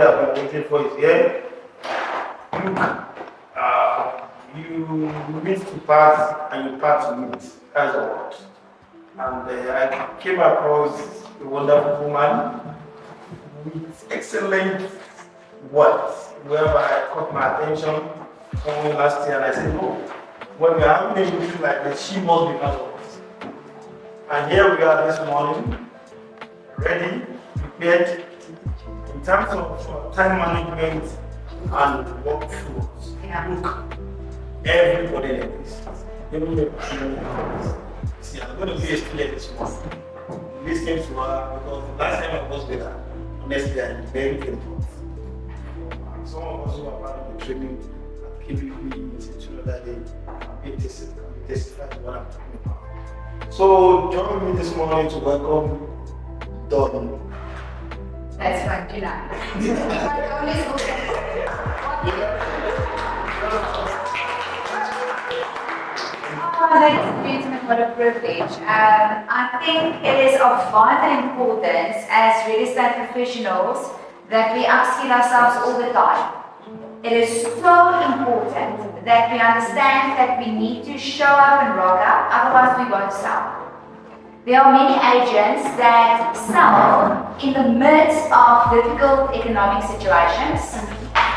everybody has been waiting for is here. You meet to pass and you pass to meet. That's the word. And I came across a wonderful woman with excellent words. Wherever I caught my attention someone last year, and I said, "Oh, when we are having a meeting like this, she must be part of us." And here we are this morning, ready, prepared in terms of time management and workflows. Look, everybody like this. Even the see, I'm going to be a student this morning. Listening to her because the last time I was with her, honestly, I'm very grateful. Some of us who are part of the training at KBP Institute that they can testify to what I'm talking about. So join me this morning to welcome Dawn. That's fine, do not. Ladies and gentlemen, what a privilege. I think it is of vital importance as real estate professionals that we upskill ourselves all the time. It is so important that we understand that we need to show up and rock up, otherwise we won't sell. There are many agents that sell in the midst of difficult economic situations.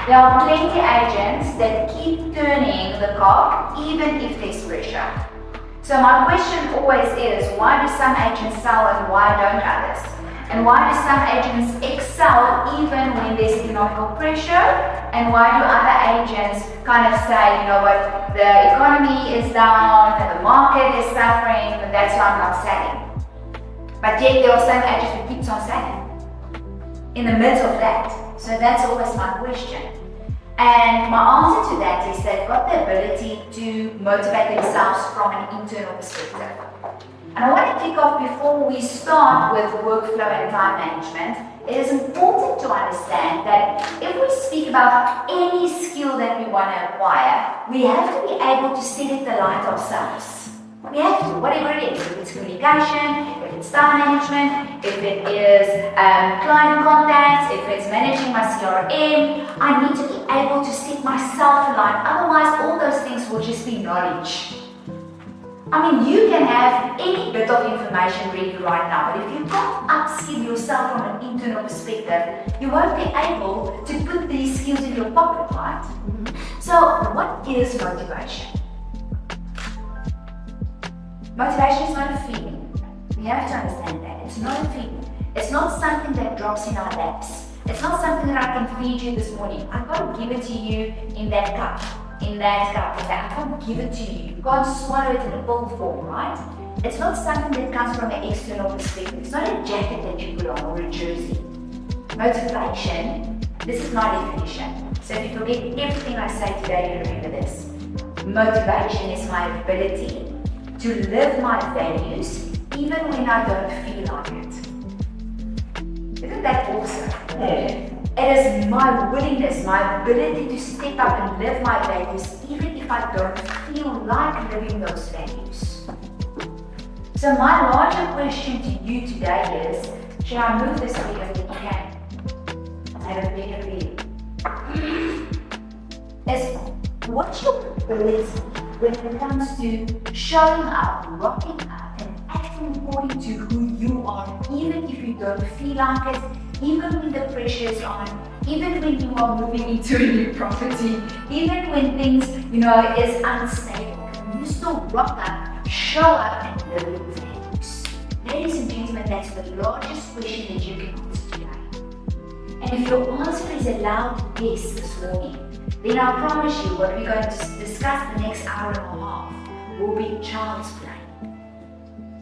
There are plenty of agents that keep turning the clock even if there's pressure. So my question always is, why do some agents sell and why don't others? And why do some agents excel even when there's economical pressure? And why do other agents kind of say, you know what, the economy is down and the market is suffering, and that's why I'm not selling. But yet there are some agents who keeps on selling in the midst of that. So that's always my question. And my answer to that is they've got the ability to motivate themselves from an internal perspective. And I want to kick off before we start with workflow and time management. It is important to understand that if we speak about any skill that we want to acquire, we have to be able to set it alight ourselves. We have to, whatever it is, if it's communication, if it's time management, if it is client contacts, if it's managing my CRM, I need to be able to set myself alight. Otherwise, all those things will just be knowledge. I mean, you can have any bit of information ready right now, but if you can't upskill yourself from an internal perspective, you won't be able to put these skills in your pocket, right? So, what is motivation? Motivation is not a feeling. We have to understand that. It's not a feeling. It's not something that drops in our laps. It's not something that I can feed you this morning. I can't give it to you in that cup. I can't give it to you. You can't swallow it in a pill form, right? It's not something that comes from an external perspective. It's not a jacket that you put on or a jersey. Motivation, this is my definition. So if you forget everything I say today, remember this. Motivation is my ability to live my values even when I don't feel like it. Isn't that awesome? Yeah. It is my willingness, my ability to step up and live my values even if I don't feel like living those values. So my larger question to you today is, should I move this way if you can? I have a better reading. Is what's your ability when it comes to showing up, rocking up, and acting according to who you are, even if you don't feel like it, even when the pressure is on, even when you are moving into a new property, even when things, is unstable, you still rock up, show up, and live your values. Ladies and gentlemen, that's the largest question that you can answer today. And if your answer is a loud yes this morning, then I promise you what we're going to discuss the next hour and a half will be child's play.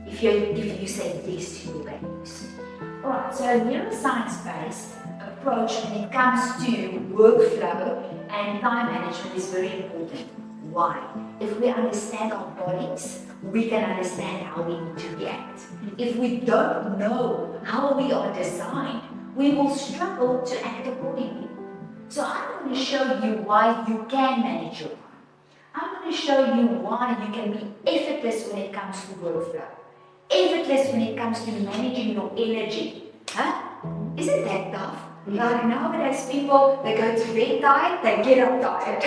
If you say yes to your values. Alright, so a neuroscience-based approach when it comes to workflow and time management is very important. Why? If we understand our bodies, we can understand how we need to react. If we don't know how we are designed, we will struggle to act accordingly. So I'm going to show you why you can manage your time. I'm going to show you why you can be effortless when it comes to workflow. Effortless when it comes to managing your energy. Isn't that tough? Like nowadays people, they go to bed tired, they get up tired.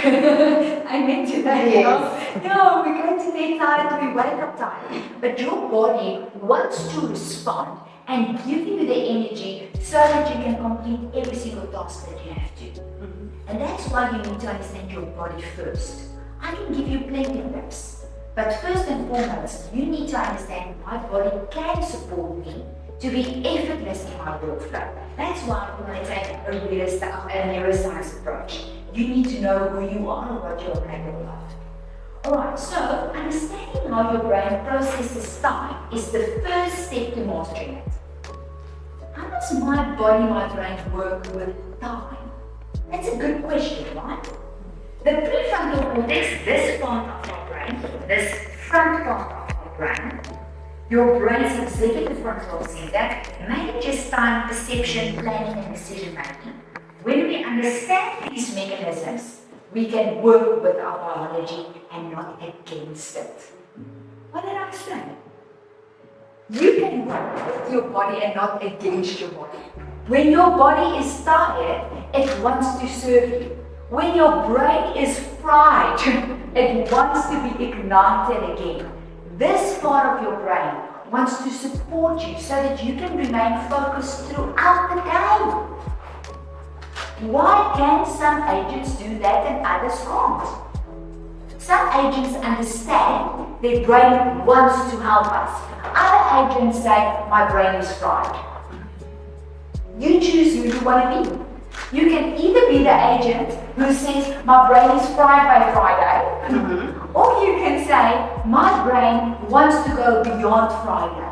I meant to that, Yes. no, we go to bed tired, we wake up tired. But your body wants to respond and give you the energy so that you can complete every single task that you have to. And that's why you need to understand your body first. I can give you plenty of tips, but first and foremost, you need to understand my body can support me to be effortless in my workflow. That's why when I take a neuroscience approach, you need to know who you are and what you're capable of. Alright, so understanding how your brain processes time is the first step to mastering it. How does my body, my brain work with time? That's a good question, right? The prefrontal cortex, this part of our brain, this front part of our brain, your brain's executive control center, manages time, perception, planning, and decision making. When we understand these mechanisms, we can work with our biology and not against it. What did I say? You can work with your body and not against your body. When your body is tired, it wants to serve you. When your brain is fried, it wants to be ignited again. This part of your brain wants to support you so that you can remain focused throughout the day. Why can some agents do that and others can't? Some agents understand their brain wants to help us. Other agents say, my brain is fried. You choose who you want to be. You can either be the agent who says, my brain is fried by Friday, or you can say, my brain wants to go beyond Friday.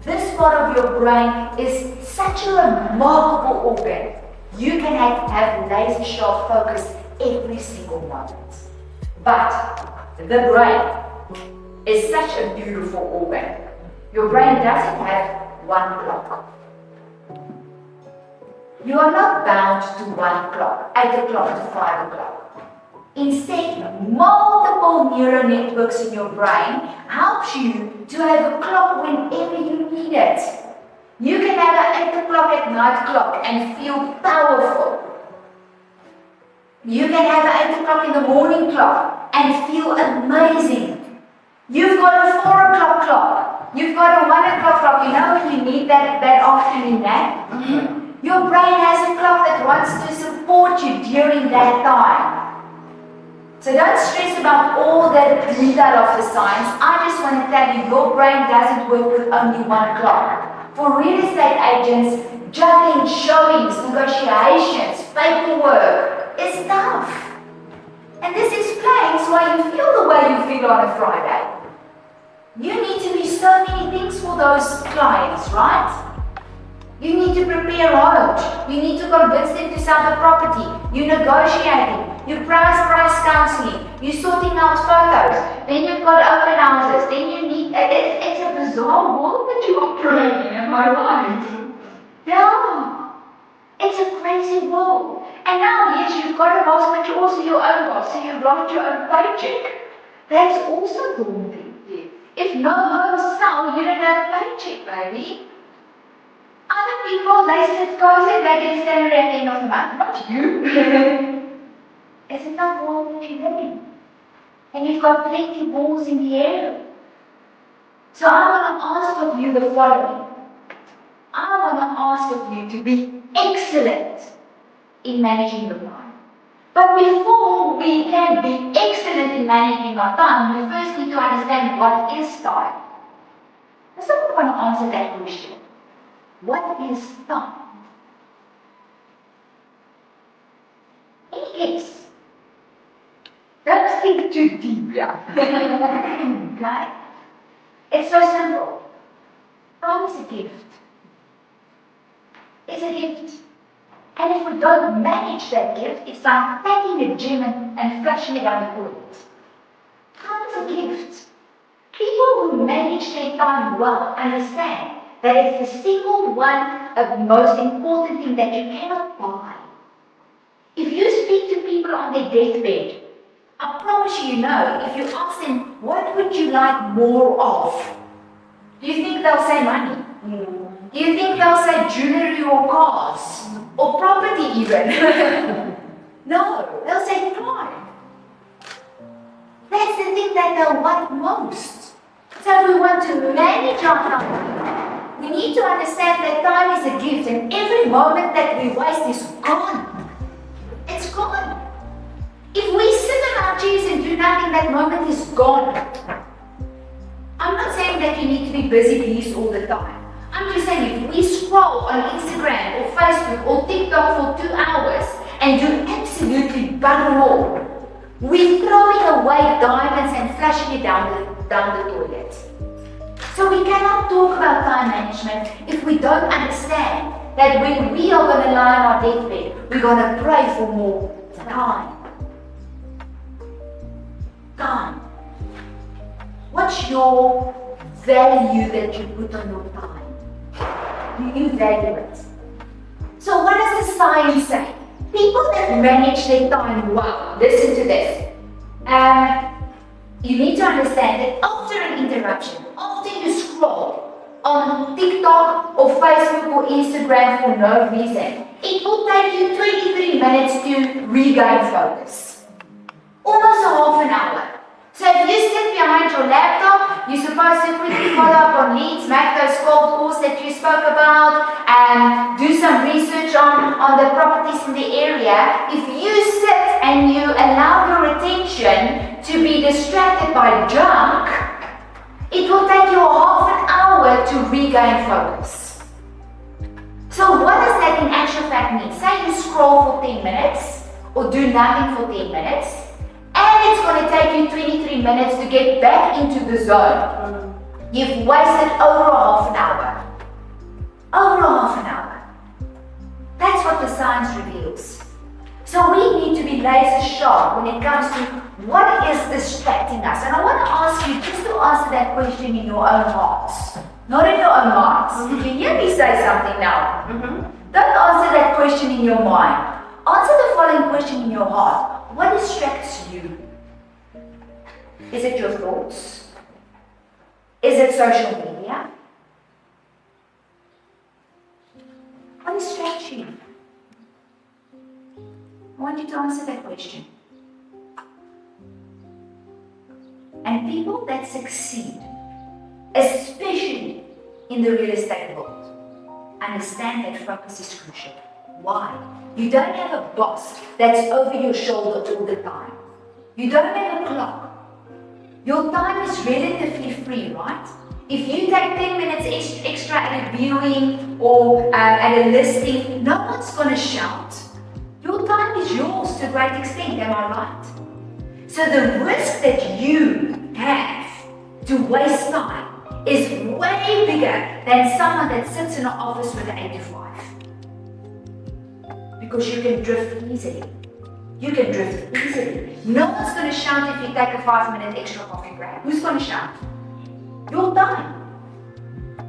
This part of your brain is such a remarkable organ. You can have laser sharp focus every single moment. But the brain is such a beautiful organ. Your brain doesn't have one clock. You are not bound to one clock, 8 o'clock to 5 o'clock. Instead, multiple neural networks in your brain helps you to have a clock whenever you need it. You can have an 8 o'clock at night clock and feel powerful. You can have an 8 o'clock in the morning clock and feel amazing. You've got a 4 o'clock clock. You've got a 1 o'clock clock. You know when you need that afternoon nap? Your brain has a clock that wants to support you during that time. So don't stress about all the detail of the science. I just want to tell you, your brain doesn't work with only one clock. For real estate agents, juggling showings, negotiations, paperwork is tough. And this explains why you feel the way you feel on a Friday. You need to be so many things for those clients, right? You need to prepare homes. You need to convince them to sell the property. You're negotiating. You're price counseling. You're sorting out photos. Then you've got open houses. Then you need, it's a bizarre world that you operate in, am I right? Yeah. It's a crazy world. And now, yes, you've got a boss, but you're also your own boss. So you write your own paycheck. That's also daunting. If no homes sell, you don't have a paycheck, baby. Other people, they sit cozy, they get salary at the end of the month, not you. Isn't that world that you live in? And you've got plenty of balls in the air. So I want to ask of you the following. I want to ask of you to be excellent in managing your time. But before we can be excellent in managing our time, we first need to understand what is time. Does someone want to answer that question? What is time? Any guess? Don't think too deep, yeah. Okay? It's so simple. Time is a gift. It's a gift. And if we don't manage that gift, it's like taking a gem and flushing it down the toilet. Time is a gift. People who manage their time well understand that it's the single one of the most important thing that you cannot buy. If you speak to people on their deathbed, I promise you, if you ask them, what would you like more of? Do you think they'll say money? Do you think they'll say jewelry or cars? or property even. No, they'll say time. That's the thing that they'll want most. So if we want to manage our time, we need to understand that time is a gift and every moment that we waste is gone. It's gone. If we sit on our chairs and do nothing, that moment is gone. I'm not saying that you need to be busy bees all the time. I'm just saying if we scroll on Instagram or Facebook or TikTok for 2 hours and do absolutely bugger all, we're throwing away diamonds and flushing it down the toilet. So we cannot talk about time management if we don't understand that when we are going to lie on our deathbed, we're going to pray for more time. Time. What's your value that you put on your time? Do you value it? So what does the science say? People that manage their time well, listen to this. You need to understand that after an interruption, after you scroll on TikTok or Facebook or Instagram for no reason, it will take you 23 minutes to regain focus. Almost a half an hour. So if you sit behind your laptop, you're supposed to quickly follow up on leads, make those cold calls that you spoke about, and do some research on the properties in the area. If you sit and you allow your attention to be distracted by junk, it will take you a half an hour to regain focus. So what does that in actual fact mean? Say you scroll for 10 minutes or do nothing for 10 minutes. And it's going to take you 23 minutes to get back into the zone. You've wasted over a half an hour. Over a half an hour. That's what the science reveals. So we need to be laser sharp when it comes to what is distracting us. And I want to ask you just to answer that question in your own hearts. Not in your own minds. Did you hear me say something now? Don't answer that question in your mind. Answer the following question in your heart. What distracts you? Is it your thoughts? Is it social media? What distracts you? I want you to answer that question. And people that succeed, especially in the real estate world, understand that focus is crucial. Why? You don't have a boss that's over your shoulder all the time. You don't have a clock. Your time is relatively free, right? If you take 10 minutes extra at a viewing or at a listing, no one's going to shout. Your time is yours to a great extent, am I right? So the risk that you have to waste time is way bigger than someone that sits in an office with an 8 to 5. Because you can drift easily. You can drift easily. No one's going to shout if you take a 5-minute extra coffee break. Who's going to shout? Your time.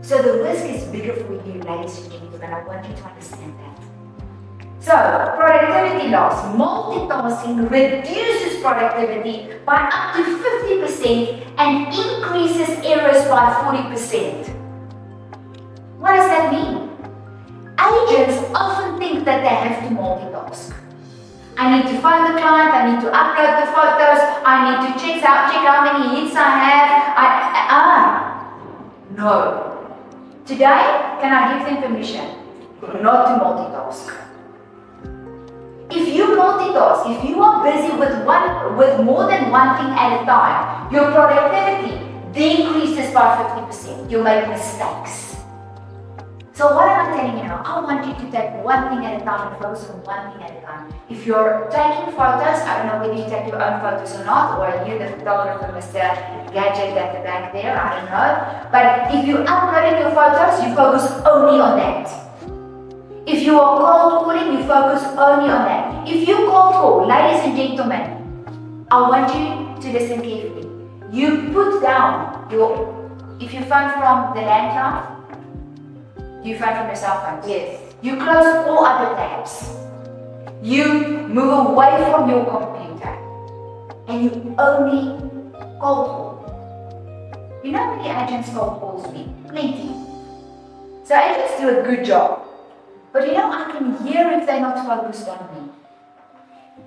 So the risk is bigger for you, ladies and gentlemen. I want you to understand that. So, productivity loss. Multitasking reduces productivity by up to 50% and increases errors by 40%. What does that mean? Agents often think that they have to multitask. I need to find the client, I need to upload the photos, I need to check how many hits I have. No. Today, can I give them permission not to multitask? If you multitask, if you are busy with more than one thing at a time, your productivity decreases by 50%. You make mistakes. So what am I telling you now? I want you to take one thing at a time and focus on one thing at a time. If you're taking photos, I don't know whether you take your own photos or not, or are you the photographer, Mr. Gadget at the back there, I don't know. But if you're uploading your photos, you focus only on that. If you are cold calling, you focus only on that. If you cold call, ladies and gentlemen, I want you to listen carefully. You put down if you phone from the landline, you phone from your cell phone. Yes. You close all other tabs. You move away from your computer. And you only cold call. You know how many agents cold calls me? Plenty. So agents do a good job. But you know, I can hear if they're not focused on me.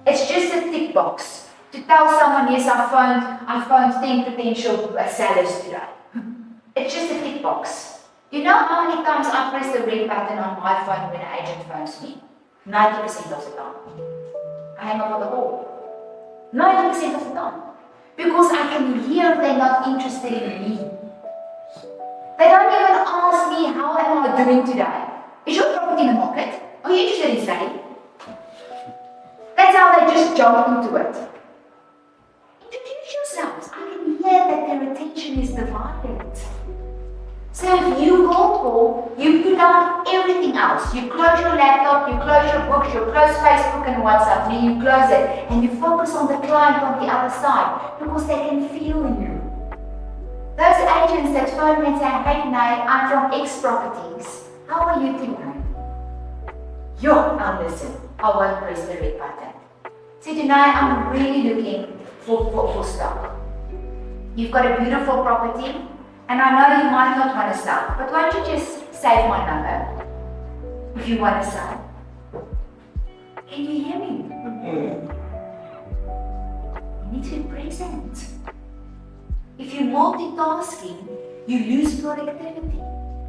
It's just a tick box to tell someone, yes, I phoned 10 potential sellers today. It's just a tick box. You know how many times I press the red button on my phone when an agent phones me? 90% of the time. I hang up on the call. 90% of the time. Because I can hear they're not interested in me. They don't even ask me, how am I doing today? Is your property in the market? Are you interested in selling? That's how they just jump into it. Introduce yourselves. I can hear that their attention is divided. So if you cold call, you put down everything else. You close your laptop, you close your books, you close Facebook and WhatsApp, and you close it, and you focus on the client on the other side because they can feel you. Those agents that phone me and say, hey, Nay, I'm from X Properties. How are you today? I'll listen. I won't press the red button. See, tonight I'm really looking for stock. You've got a beautiful property, and I know you might not want to sell, but why don't you just save my number if you want to sell? Can you hear me? You need to be present. If you're multitasking, you lose productivity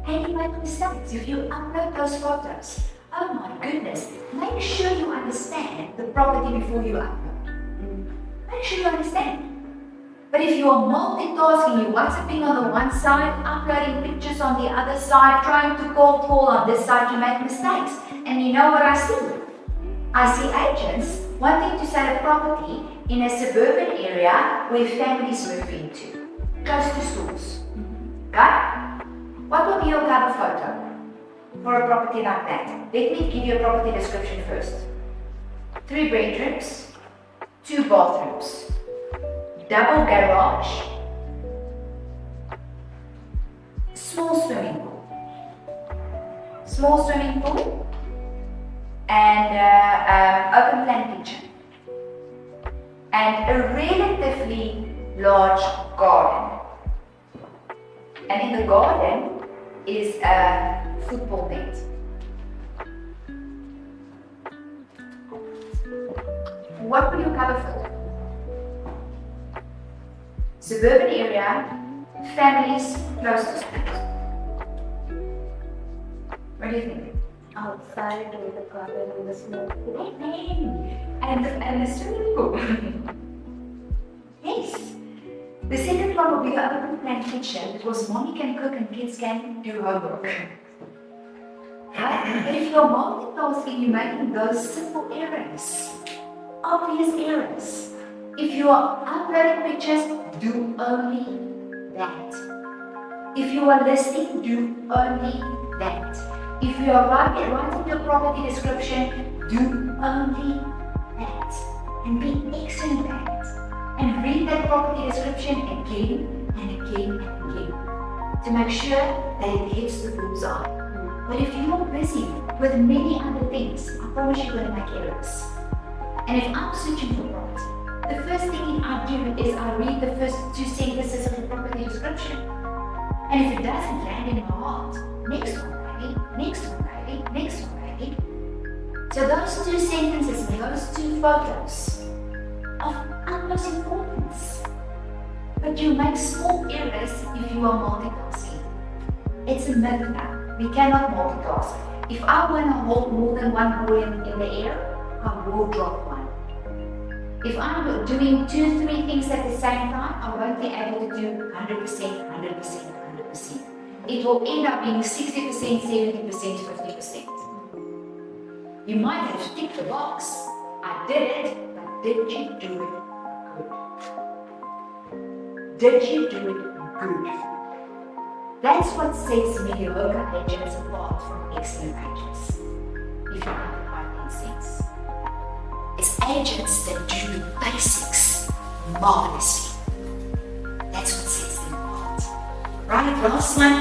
and you make mistakes. If you upload those photos, oh my goodness, make sure you understand the property before you upload. Make sure you understand. But if you are multitasking, you're WhatsApping on the one side, uploading pictures on the other side, trying to call on this side, you make mistakes. And you know what I see? I see agents wanting to sell a property in a suburban area where families move into, close to schools. Okay? What will be your cover photo for a property like that? Let me give you a property description first. 3 bedrooms, 2 bathrooms, double garage, small swimming pool, and open plan kitchen, and a relatively large garden. And in the garden is a football net. What will you cover for? Suburban area, families close to schools. What do you think? Outside with the garden and the smoke pool. And the swimming pool. Yes. The second one will be the open plan kitchen because mommy can cook and kids can do homework. Right? But if you're multitasking, you're making those simple errors, obvious errors. If you are uploading pictures, do only that. If you are listening, do only that. If you are writing your property description, do only that. And be excellent at it. And read that property description again and again and again to make sure that it hits the bullseye. But if you are busy with many other things, I promise you're going to make errors. And if I'm searching for property, the first thing I do is I read the first 2 sentences of the property description. And if it doesn't land in my heart, next one maybe, next one maybe, next one maybe. So those 2 sentences and those 2 photos of utmost importance. But you make small errors if you are multitasking. It's a myth now. We cannot multitask. If I want to hold more than one ball in the air, I will drop one. If I'm doing 2, 3 things at the same time, I won't be able to do 100%, 100%, 100%. It will end up being 60%, 70%, 50%. You might have ticked the box. I did it, but did you do it good? Did you do it good? That's what sets mediocre agents apart from excellent agents. If you want the right things. It's agents that do the basics marvelously. That's what sets them apart. Right, last one.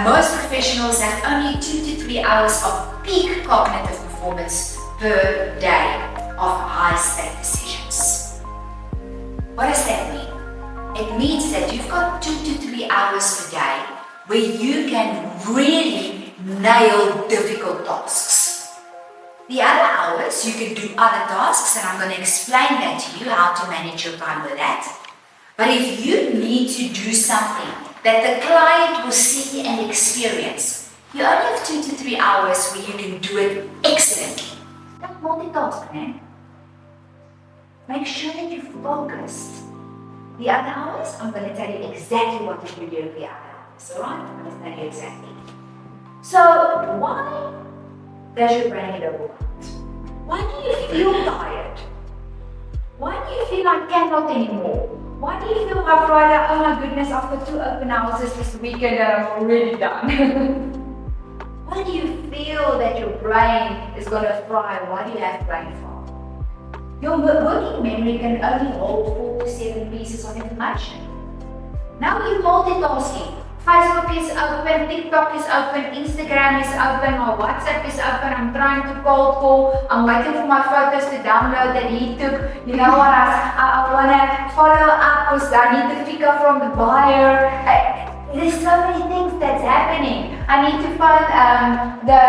Most professionals have only 2 to 3 hours of peak cognitive performance per day of high-stake decisions. What does that mean? It means that you've got 2 to 3 hours per day where you can really nail difficult tasks. The other hours, you can do other tasks, and I'm going to explain that to you, how to manage your time with that. But if you need to do something that the client will see and experience, you only have 2 to 3 hours where you can do it excellently. Don't multitask, man. Make sure that you're focused. The other hours, I'm going to tell you exactly what you can do with the other hours, alright? I'm going to tell you exactly. So, why does your brain get overwhelmed? Why do you feel tired? Why do you feel like cannot anymore? Why do you feel by Friday, oh my goodness, after 2 open houses this weekend I'm already done? Why do you feel that your brain is going to fry? Why do you have brain fog? Your working memory can only hold 4 to 7 pieces of information. Now you're multitasking. Facebook is open, TikTok is open, Instagram is open, my WhatsApp is open, I'm trying to cold call, I'm waiting for my photos to download that he took. You know what, I want to follow up because I need the figure from the buyer. There's so many things that's happening. I need to phone the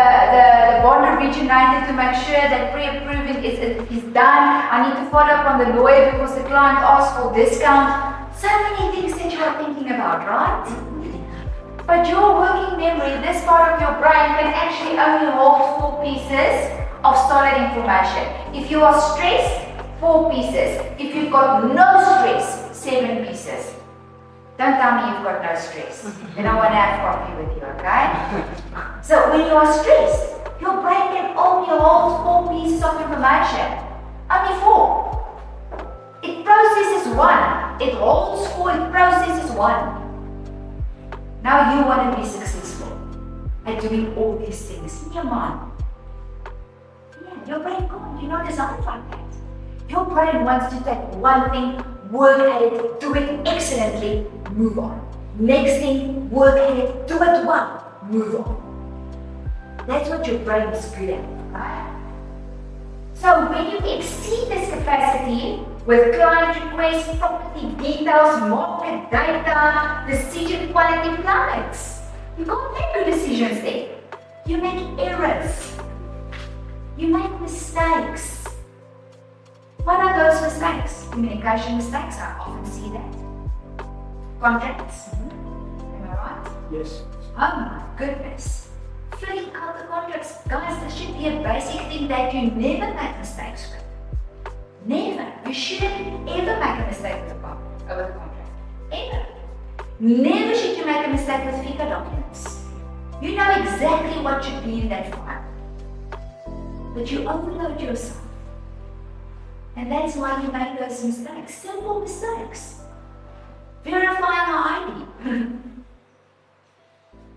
bond originator to make sure that pre-approving is done. I need to follow up on the lawyer because the client asked for discount. So many things that you are thinking about, right? But your working memory, this part of your brain, can actually only hold 4 pieces of solid information. If you are stressed, 4 pieces. If you've got no stress, 7 pieces. Don't tell me you've got no stress. Then I want to have coffee with you, okay? So when you are stressed, your brain can only hold 4 pieces of information. Only 4. It processes 1. It holds 4, it processes 1. Now you want to be successful at doing all these things in your mind. Yeah, your brain can't. You're not designed like that. Your brain wants to take one thing, work at it, do it excellently, move on. Next thing, work at it, do it well, move on. That's what your brain is good at, right? So when you exceed this capacity with client requests, property details, market data, decision quality plummets, you can't make good decisions there. You make errors. You make mistakes. What are those mistakes? Communication mistakes, I often see that. Contracts, am I right? Yes. Oh my goodness. Filling out the contracts. Guys, this should be a basic thing that you never make mistakes with. Never. You shouldn't ever make a mistake with a contract. Ever. Never should you make a mistake with FICA documents. You know exactly what should be in that file. But you overload yourself. And that's why you make those mistakes. Simple mistakes. Verifying our ID.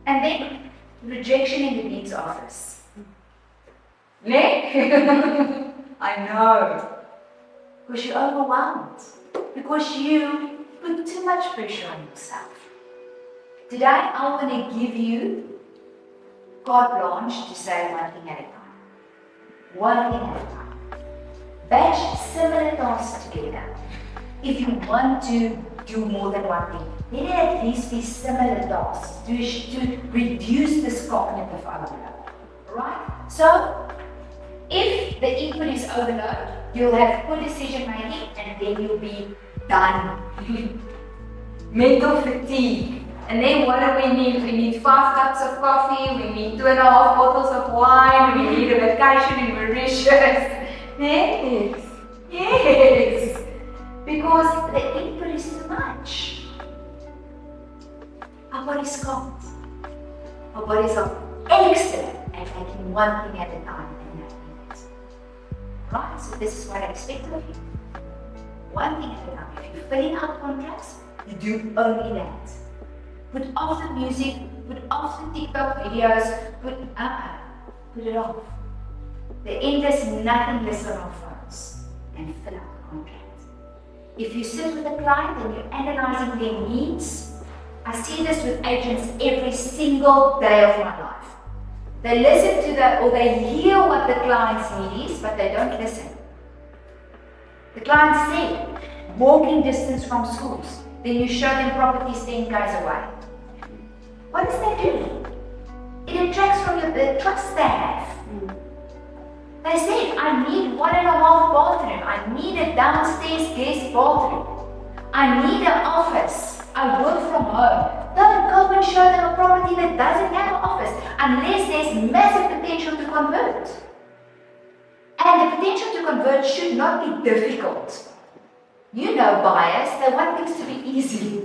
And then rejection in the dean's office. Ne? I know. Because you're overwhelmed. Because you put too much pressure on yourself. Today, I want to give you carte blanche to say one thing at a time. One thing at a time. Batch similar tasks together. If you want to do more than one thing, let it at least be similar tasks to reduce this cognitive overload. Right? So, if the input is overload, you'll have poor decision making and then you'll be done. Mental fatigue. And then what do we need? We need 5 cups of coffee, we need 2.5 bottles of wine, we need a vacation in Mauritius. Yes, yes. Because the input is too much. Our bodies can't. Our bodies are excellent at taking one thing at a time and having it. Right? So this is what I expect of you. One thing at a time. If you're filling out contracts, you do only that. Put off the music, put off the TikTok videos, put it off. The end is nothing less on our phones and fill out the contract. If you sit with a client and you're analyzing their needs, I see this with agents every single day of my life. They listen to or they hear what the client's need is, but they don't listen. The client said, walking distance from schools. Then you show them properties 10 k's away. What does that do? It attracts from the trust they have. They said, I need 1.5 bathroom. I need a downstairs guest bathroom. I need an office. I work from home. Don't go and show them a property that doesn't have an office unless there's massive potential to convert. And the potential to convert should not be difficult. You know buyers, they want things to be easy.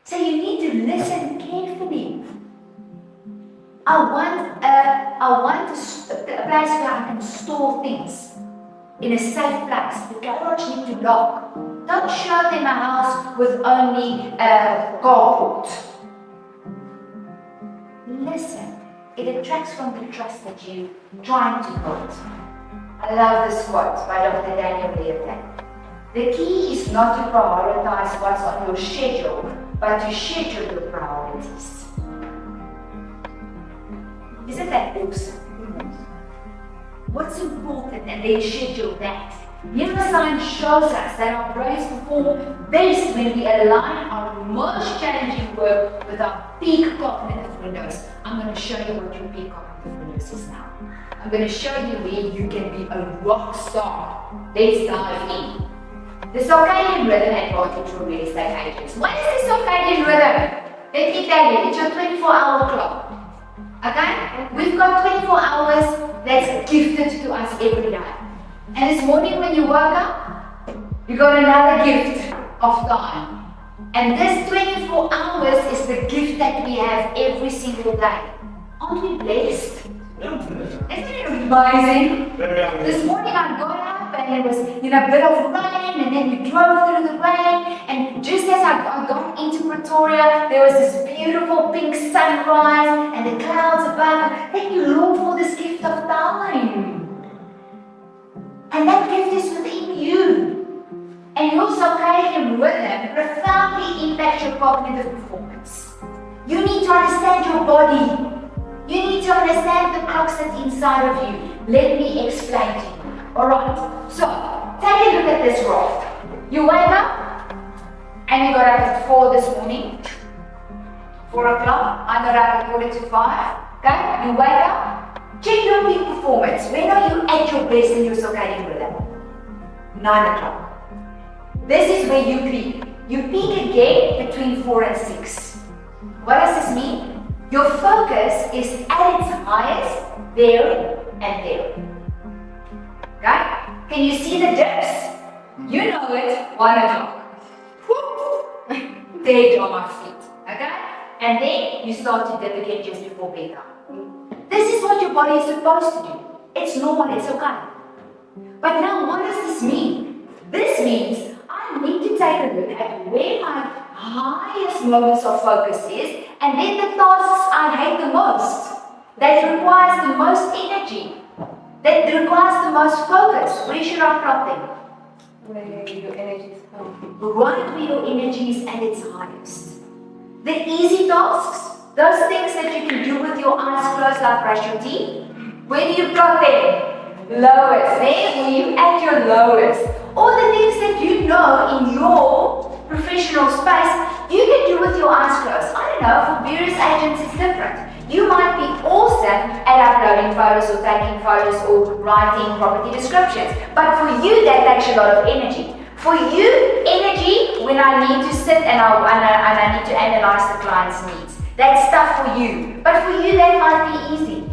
So you need to listen carefully. I want a place where I can store things in a safe place. The garage needs to lock. Don't show them a house with only a carport. Listen. It attracts from the trust that you're trying to build. I love this quote by Dr. Daniel Levitin. The key is not to prioritize what's on your schedule, but to schedule your priorities. Isn't that awesome? What's important, and then schedule that. Neuroscience shows us that our brains perform best when we align our most challenging work with our peak cognitive windows. I'm going to show you what your peak cognitive windows is now. I'm going to show you where you can be a rock star. Let's dive in. The circadian rhythm advantage for real estate agents. What is the circadian rhythm? Let me tell you, it's your 24-hour clock. Okay? We've got 24 hours that's gifted to us every day. And this morning when you woke up, you got another gift of time. And this 24 hours is the gift that we have every single day. Aren't we blessed? Isn't it amazing? This morning I got up and there was a bit of rain, and then we drove through the rain, and just as I got into Pretoria, there was this beautiful pink sunrise and the clouds above. Thank you, Lord, for this gift of time. And that gift is within you. And your circadian rhythm profoundly impacts your cognitive performance. You need to understand your body. You need to understand the clocks that's inside of you. Let me explain to you. Alright, so take a look at this graph. You wake up and you got up at 4 this morning. 4 o'clock, I got up at 4:45. Okay, you wake up. Check your peak performance. When are you at your best in your circadian rhythm? 9 o'clock. This is where you peak. You peak again between 4 and 6. What does this mean? Your focus is at its highest there and there. Okay? Can you see the dips? You know it, 1 o'clock. Dead on my feet. Okay? And then you start to dip again just before bedtime. This is what your body is supposed to do. It's normal, it's okay. But now what does this mean? This means I need to take a look at where my highest moments of focus is, and then the tasks I hate the most, that requires the most energy, that requires the most focus. Where should I plot them? Where your energy is coming. Right where your energy is at its highest. The easy tasks, those things that you can do with your eyes closed like brush your teeth, where do you plot them? Lowest. There where you at your lowest. All the things that you know in your professional space, you can do with your eyes closed. I don't know, for various agents it's different. You might be awesome at uploading photos or taking photos or writing property descriptions. But for you, that takes a lot of energy. For you, energy when I need to sit and I need to analyze the client's needs. That's stuff for you. But for you, that might be easy.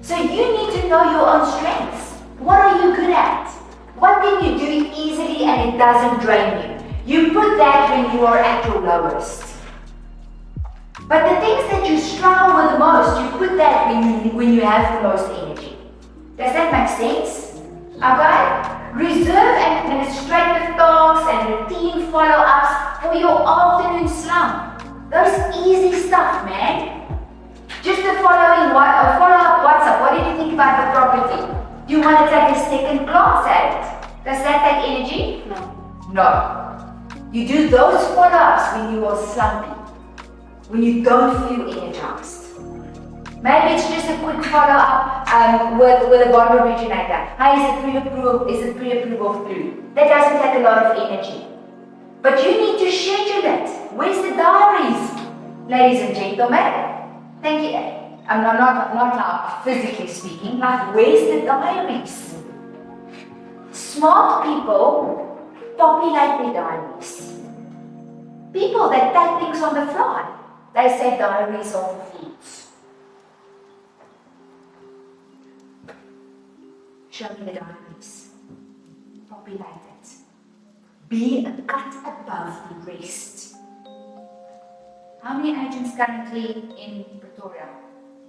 So you need to know your own strengths. What are you good at? What can you do easily and it doesn't drain you? You put that when you are at your lowest. But the things that you struggle with the most, you put that when you have the most energy. Does that make sense? Okay? Reserve administrative tasks and routine follow-ups for your afternoon slump. Those easy stuff, man. Just the following follow-up WhatsApp. What did you think about the property? Do you want to take a second glance at it? Does that take energy? No. You do those follow-ups when you are slumpy, when you don't feel energized. Maybe it's just a quick follow-up with a bond originator. Hey, is it pre-approval through? That doesn't take a lot of energy. But you need to schedule it. Where's the diaries? Ladies and gentlemen, thank you. I'm not like physically speaking, like where's the diaries? Smart people populate their diaries. People that take things on the fly, they say diaries are for fools. Show me the diaries. Populate it. Be a cut above the rest. How many agents currently in Pretoria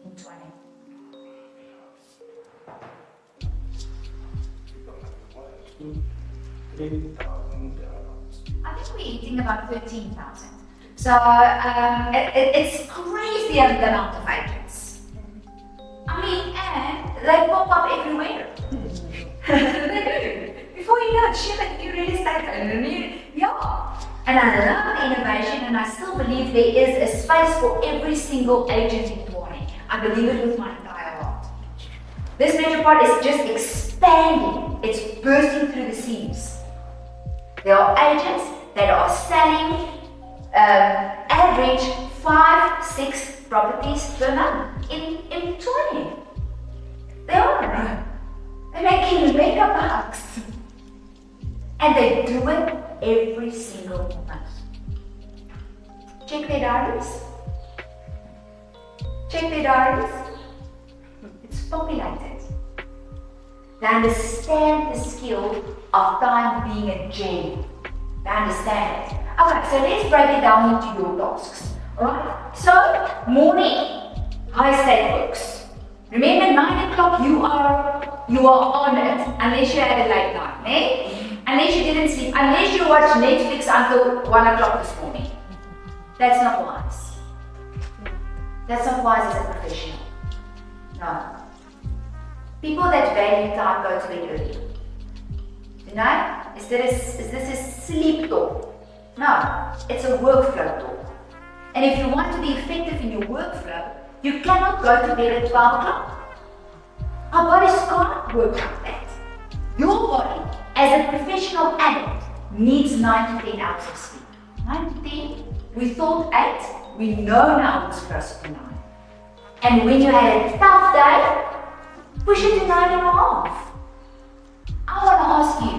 in 20? I think we're eating about 13,000. So it's crazy the amount of agents. I mean, and they pop up everywhere. They do. Before you know it, shit, like new real estate and a new, yeah. And I love innovation, and I still believe there is a space for every single agent in Tshwane. I believe it with my entire heart. This Metropod is just expanding. It's bursting through the seams. There are agents that are selling average 5-6 properties per month in Tshwane. They are. They're making mega bucks. And they do it every single month. Check their diaries. Check their diaries. It's populated. They understand the skill of time being a gem. They understand it. Okay, so let's break it down into your tasks. Alright? So, morning, high stake works. Remember, 9 o'clock you are on it unless you had a late night, eh? Unless you didn't sleep, unless you watched Netflix until 1 o'clock this morning. That's not wise. That's not wise as a professional. No. People that value time go to bed early. Tonight, is this a sleep talk? No, it's a workflow talk. And if you want to be effective in your workflow, you cannot go to bed at 12 o'clock. Our bodies can't work like that. Your body, as a professional adult, needs 9 to 10 hours of sleep. 9 to 10, we thought 8, we know now it's closer to 9. And when you had a tough day, push it to 9.5. I want to ask you,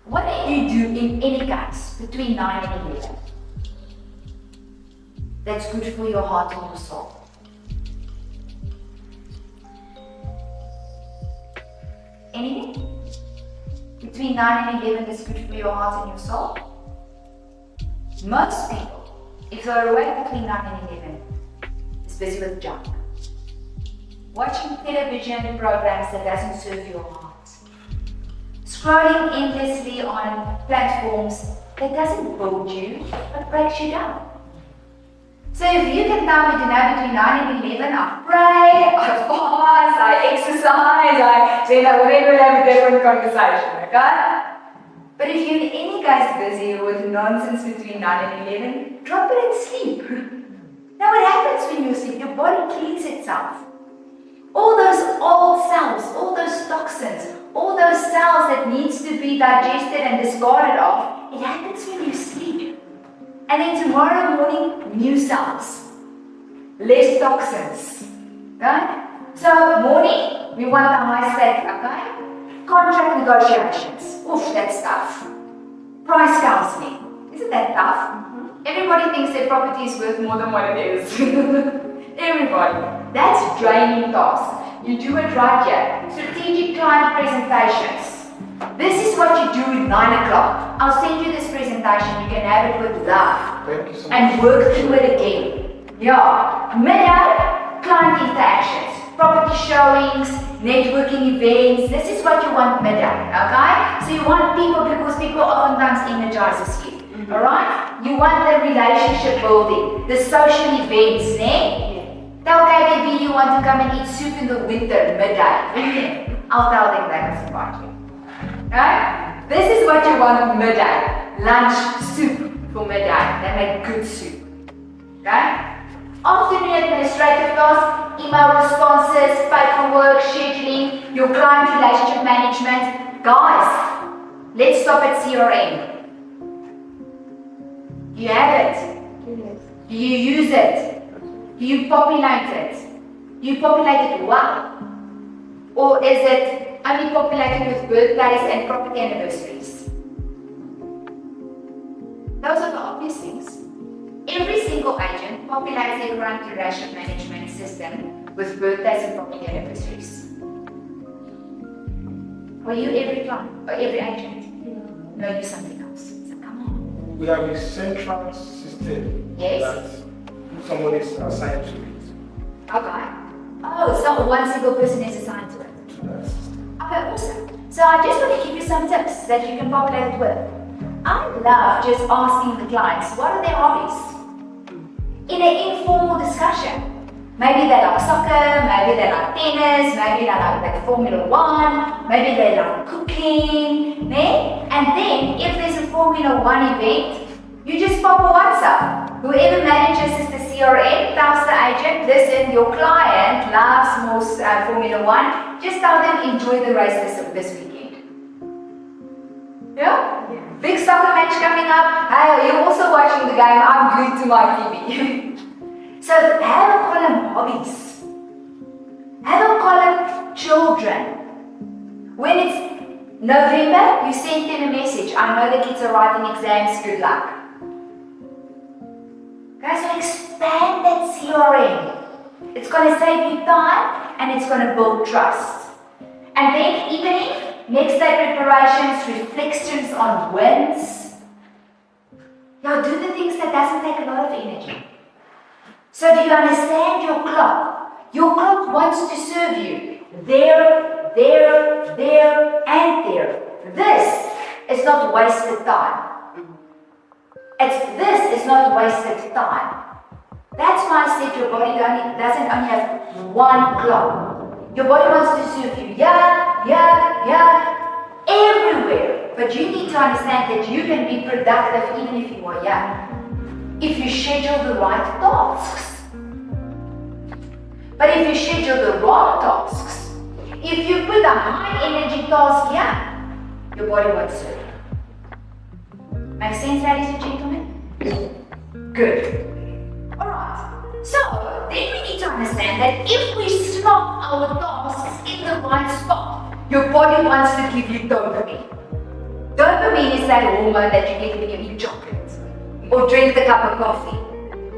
what do you do in any case between 9 and 11? That's good for your heart and your soul. Anything? Between 9 and 11 that's good for your heart and your soul? Most people, if they're awake between 9 and 11, is busy with junk. Watching television programs that doesn't serve your heart. Scrolling endlessly on platforms that doesn't build you, but breaks you down. So if you can tell me to know between 9 and 11, I pray, I fast, I exercise, then I wouldn't have a different conversation, okay? But if you're in any case busy with nonsense between 9 and 11, drop it and sleep. Now what happens when you sleep? Your body cleans itself. All those old cells, all those toxins, all those cells that needs to be digested and discarded of, it happens when you sleep. And then tomorrow morning, new cells, less toxins, right? So morning, we want the high stake, okay? Contract negotiations, oof, that's tough. Price counseling, isn't that tough? Everybody thinks their property is worth more than what it is. Everybody. That's draining task. You do it right here. Strategic client presentations. This is what you do at 9 o'clock. I'll send you this presentation. You can have it with love. Thank you so much. And work through it again. Yeah. Midday, client interactions. Property showings, networking events. This is what you want midday, okay? So you want people because people oftentimes energizes you. Alright? You want the relationship building, the social events, Tell KBB you want to come and eat soup in the winter, midday. I'll tell them they must invite you. Right? This is what you want midday. Lunch, soup for midday. They make good soup. Right? Afternoon administrative tasks, email responses, paperwork, scheduling, your client relationship management. Guys, let's stop at CRM. You have it. Yes. Do you use it? you populate it? Do you populate it well? Or is it only populated with birthdays and property anniversaries? Those are the obvious things. Every single agent populates their current duration management system with birthdays and property anniversaries. Are you every client or every agent? No, you're something else. So come on. We have a central system Yes. that someone is assigned to it. Okay. Oh, so one single person is assigned to it. That's Okay, awesome. So I just want to give you some tips that you can populate it with. I love just asking the clients, what are their hobbies? In an informal discussion. Maybe they like soccer, maybe they like tennis, maybe they like Formula One, maybe they like cooking, né? And then if there's a Formula One event, you just pop a WhatsApp. Whoever manages is the CRM, tells the agent, listen, your client loves most Formula One, just tell them enjoy the race this weekend. Yeah? Big soccer match coming up. Hey, are you also watching the game? I'm glued to my TV. So have a column hobbies. Have a column children. When it's November, you send them a message. I know the kids are writing exams, good luck. Okay, so expand that CRM. It's going to save you time and it's going to build trust. And then evening, next day preparations, reflections on wins. Now do the things that doesn't take a lot of energy. So do you understand your clock? Your clock wants to serve you there, and there. This is not wasted time. This is not wasted time. That's why I said your body doesn't only have one clock. Your body wants to serve you everywhere. But you need to understand that you can be productive even if you are young. If you schedule the right tasks. But if you schedule the wrong tasks, if you put a high energy task here, your body won't serve you. Make sense, ladies and gentlemen? Good. Alright, so then we need to understand that if we slot our tasks in the right spot, your body wants to give you dopamine. Dopamine is that hormone that you get when you eat chocolate, or drink the cup of coffee,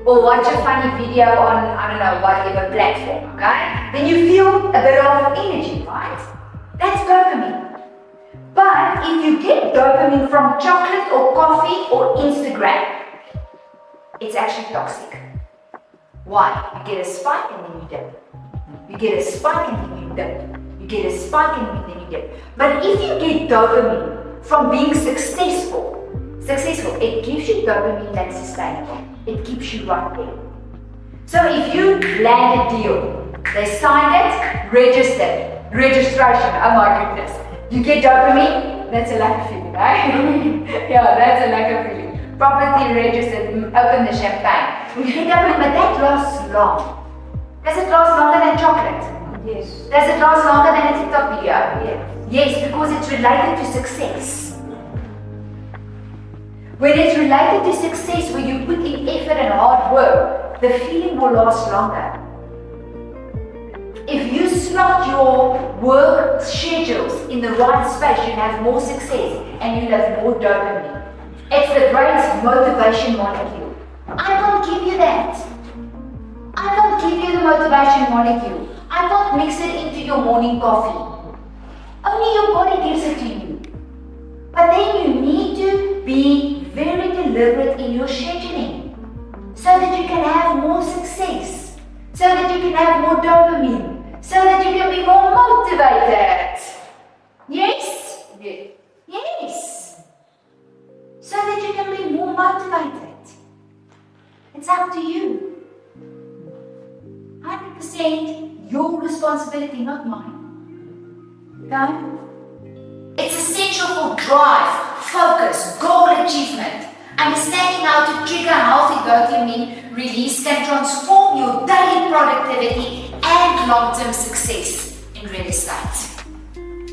or watch a funny video on, I don't know, whatever platform, okay? Then you feel a bit of energy, right? That's dopamine. But if you get dopamine from chocolate or coffee or Instagram, it's actually toxic. Why? You get a spike and then you dip. You get a spike and then you dip. You get a spike and then you dip. But if you get dopamine from being successful, it gives you dopamine that's sustainable. It keeps you right there. So if you land a deal, they sign it, registration, oh my goodness. You get dopamine, that's a lack of feeling, right? Yeah, that's a lack of feeling. Property registered, open the champagne. You get dopamine, but that lasts long. Does it last longer than chocolate? Yes. Does it last longer than a TikTok video? Yes. Yes, because it's related to success. When it's related to success, where you put in effort and hard work, the feeling will last longer. If you slot your work schedules in the right space, you'll have more success and you'll have more dopamine. It's the brain's motivation molecule. I can't give you that. I can't give you the motivation molecule. I can't mix it into your morning coffee. Only your body gives it to you. But then you need to be very deliberate in your scheduling so that you can have more success, so that you can have more dopamine, so that you can be more motivated. Yes? Yes. So that you can be more motivated. It's up to you. 100% your responsibility, not mine. Okay? It's essential for drive, focus, goal achievement. Understanding how to trigger healthy dopamine release can transform your daily productivity and long-term success in real estate.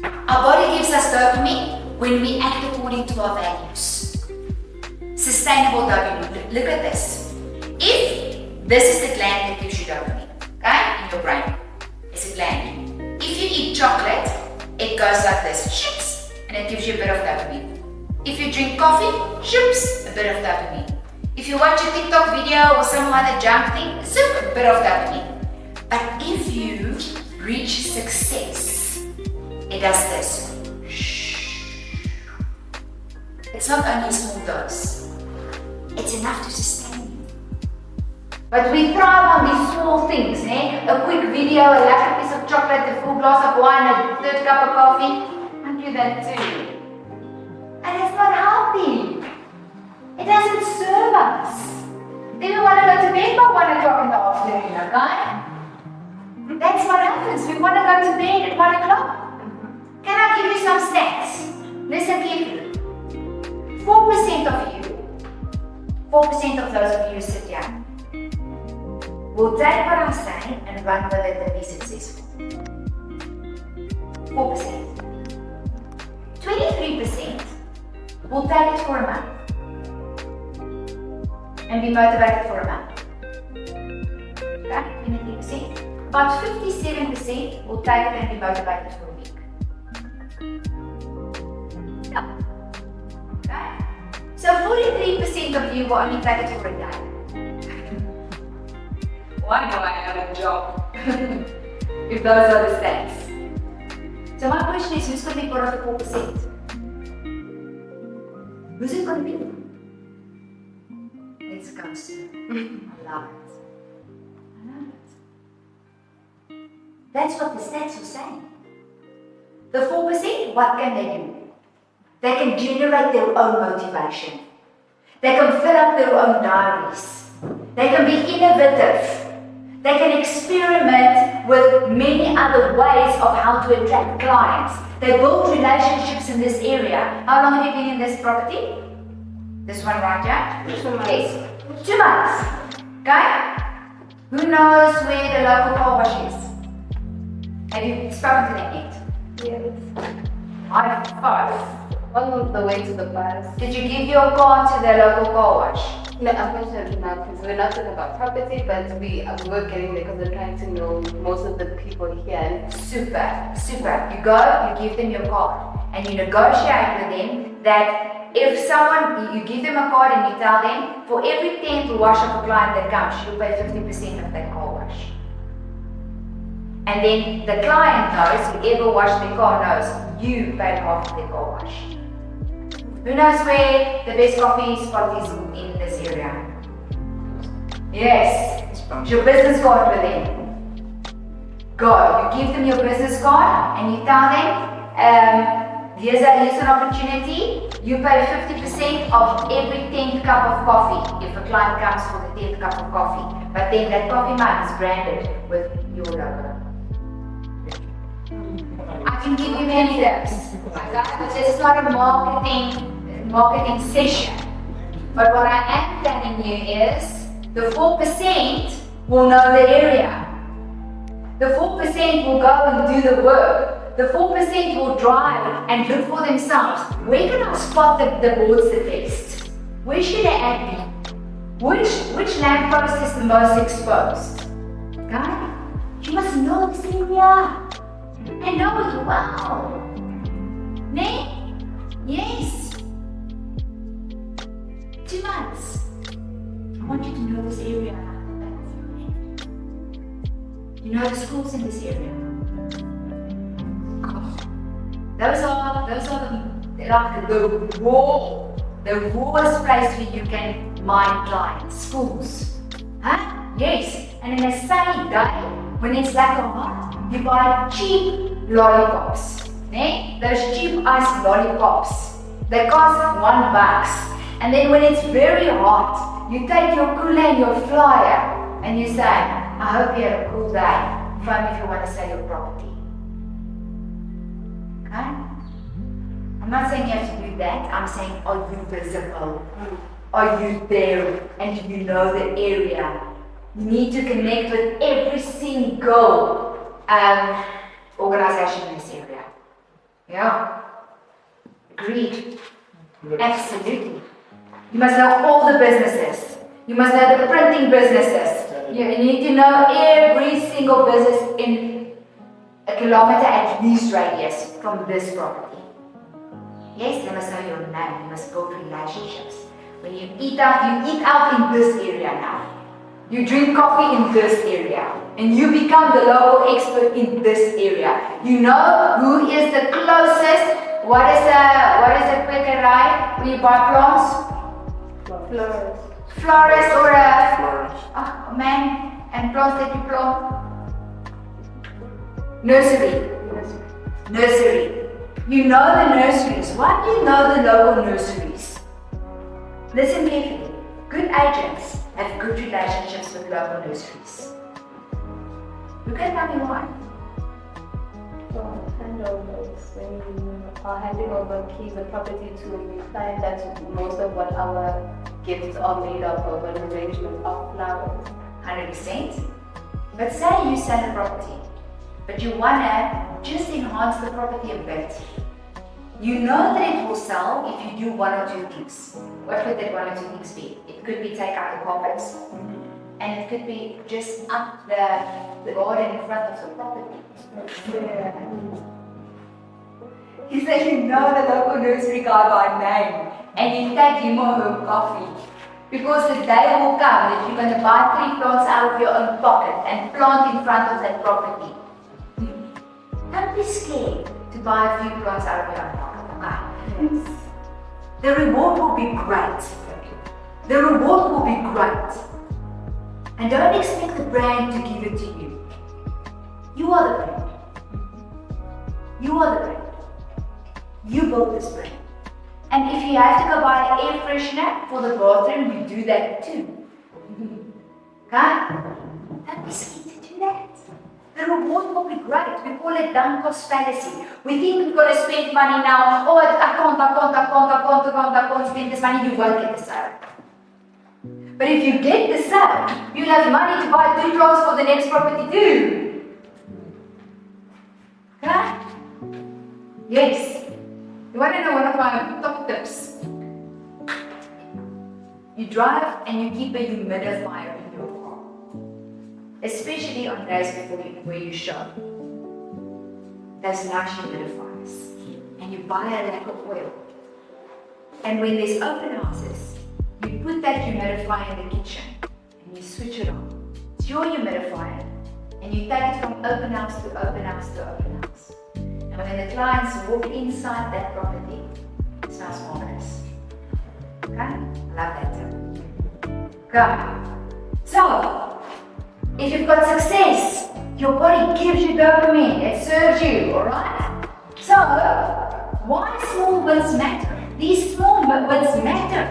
Our body gives us dopamine when we act according to our values. Sustainable dopamine. Look at this. If this is the gland that gives you dopamine, okay, in your brain. It's a gland. If you eat chocolate, it goes like this, shoops, and it gives you a bit of dopamine. If you drink coffee, shoops, a bit of dopamine. If you watch a TikTok video or some other junk thing, zoop, a bit of dopamine. But if you reach success, it does this. It's not only a small dose, it's enough to sustain you. But we thrive on these small things, eh? A quick video, a lekker piece of chocolate, a full glass of wine, a third cup of coffee. I do that too. And it's not healthy. It doesn't serve us. Then we want to go to bed by 1 o'clock in the afternoon, okay? That's what happens. We want to go to bed at 1 o'clock. Can I give you some stats? Listen carefully. 4% of you, 4% of those of you who sit here, will take what I say and run with it and be successful. 4%. 23% will take it for a month and be motivated for a month. Okay, 23%. About 57% will take it and be motivated for a week. Yeah. Okay? So 43% of you will only take it for a day. Why do I have a job? If those are the stats. So my question is, who's going to be part of the 4%? Who's it going to be? It's Kosta. I love it. I love it. That's what the stats are saying. The 4%, what can they do? They can generate their own motivation. They can fill up their own diaries. They can be innovative. They can experiment with many other ways of how to attract clients. They build relationships in this area. How long have you been in this property? This one right here? 2 months. Yes. 2 months. Okay? Who knows where the local car wash is? Have you spoken to them yet? Yes. High five. On the way to the bus. Did you give your car to the local car wash? No, unfortunately not, because we're not talking about property, but we're getting there because we're trying to know most of the people here. Super, super. You go, you give them your card, and you negotiate with them that if someone, you give them a card and you tell them, for every 10th wash of a client that comes, you pay 50% of that car wash. And then the client knows, whoever washed their car knows, you paid half of their car wash. Who knows where the best coffee spot is in this area? Yes, it's your business card with them. Go, you give them your business card and you tell them, here's an opportunity. You pay 50% of every 10th cup of coffee if a client comes for the 10th cup of coffee. But then that coffee mug is branded with your logo. I can give you many tips, okay? But this is not a marketing session. But what I am telling you is the 4% will know the area. The 4% will go and do the work. The 4% will drive and look for themselves. Where can I spot the boards the best? Where should the ad be? Which lamppost is the most exposed? Okay? You must know this area. I know it well. Ne? Yes. 2 months. I want you to know this area like the back of your hand. You know the schools in this area. Those are like the rawest place where you can mine clients. Schools. Huh? Yes. And in a sunny day, when it's like a hot, you buy cheap lollipops. Ne? Those cheap ice lollipops. They cost $1. And then when it's very hot, you take your cooler and your flyer and you say, I hope you have a cool day. Phone me if you want to sell your property. Okay? I'm not saying you have to do that. I'm saying, are you visible? Are you there? And do you know the area? You need to connect with every single organization in this area. Yeah. Agreed. Absolutely. You must know all the businesses. You must know the printing businesses. You need to know every single business in a kilometer at least radius from this property. Yes, they must know your name. You must build relationships. When you eat out in this area now. You drink coffee in this area. And you become the local expert in this area. You know who is the closest. What is a kwekerij when you buy plants? Florist or a man and plants that you plant. Nursery. You know the nurseries. Why do you know the local nurseries? Listen carefully. Good agents have good relationships with local nurseries. You can tell me why. Handovers, when we are handing over keys of property to a client, that's most of what our gifts are made up of, an arrangement of flowers. 100%. But say you sell a property, but you want to just enhance the property a bit. You know that it will sell if you do one or two things. What could that one or two things be? It could be take out the carpets, and it could be just up the garden in front of the property. You say you know the local nursery guy by name, and you take him or her coffee. Because the day will come that you're going to buy 3 plants out of your own pocket and plant in front of that property. Don't be scared to buy a few plants out of your own pocket, okay? Yes. The reward will be great. The reward will be great. And don't expect the brand to give it to you. You are the brand. You are the brand. You build this brand. And if you have to go buy an air freshener for the bathroom, you do that too. Okay? Don't be scared to do that. The reward will be great. We call it dunk cost fallacy. We think we've got to spend money now. Oh, I can't spend this money. You won't get the sale. But if you get the sale, you'll have money to buy 2 plants for the next property too. Okay? Yes. You want to know one of my top tips? You drive and you keep a humidifier in your car. Especially on days where you shop. There's nice humidifiers. And you buy a lac of oil. And when there's open houses, you put that humidifier in the kitchen and you switch it on. It's your humidifier. And you take it from open house to open house to open house. And when the clients walk inside that property, it smells marvelous. Okay? I love that tip. Good. So, if you've got success, your body gives you dopamine. It serves you, alright? So, why small wins matter? These small wins matter.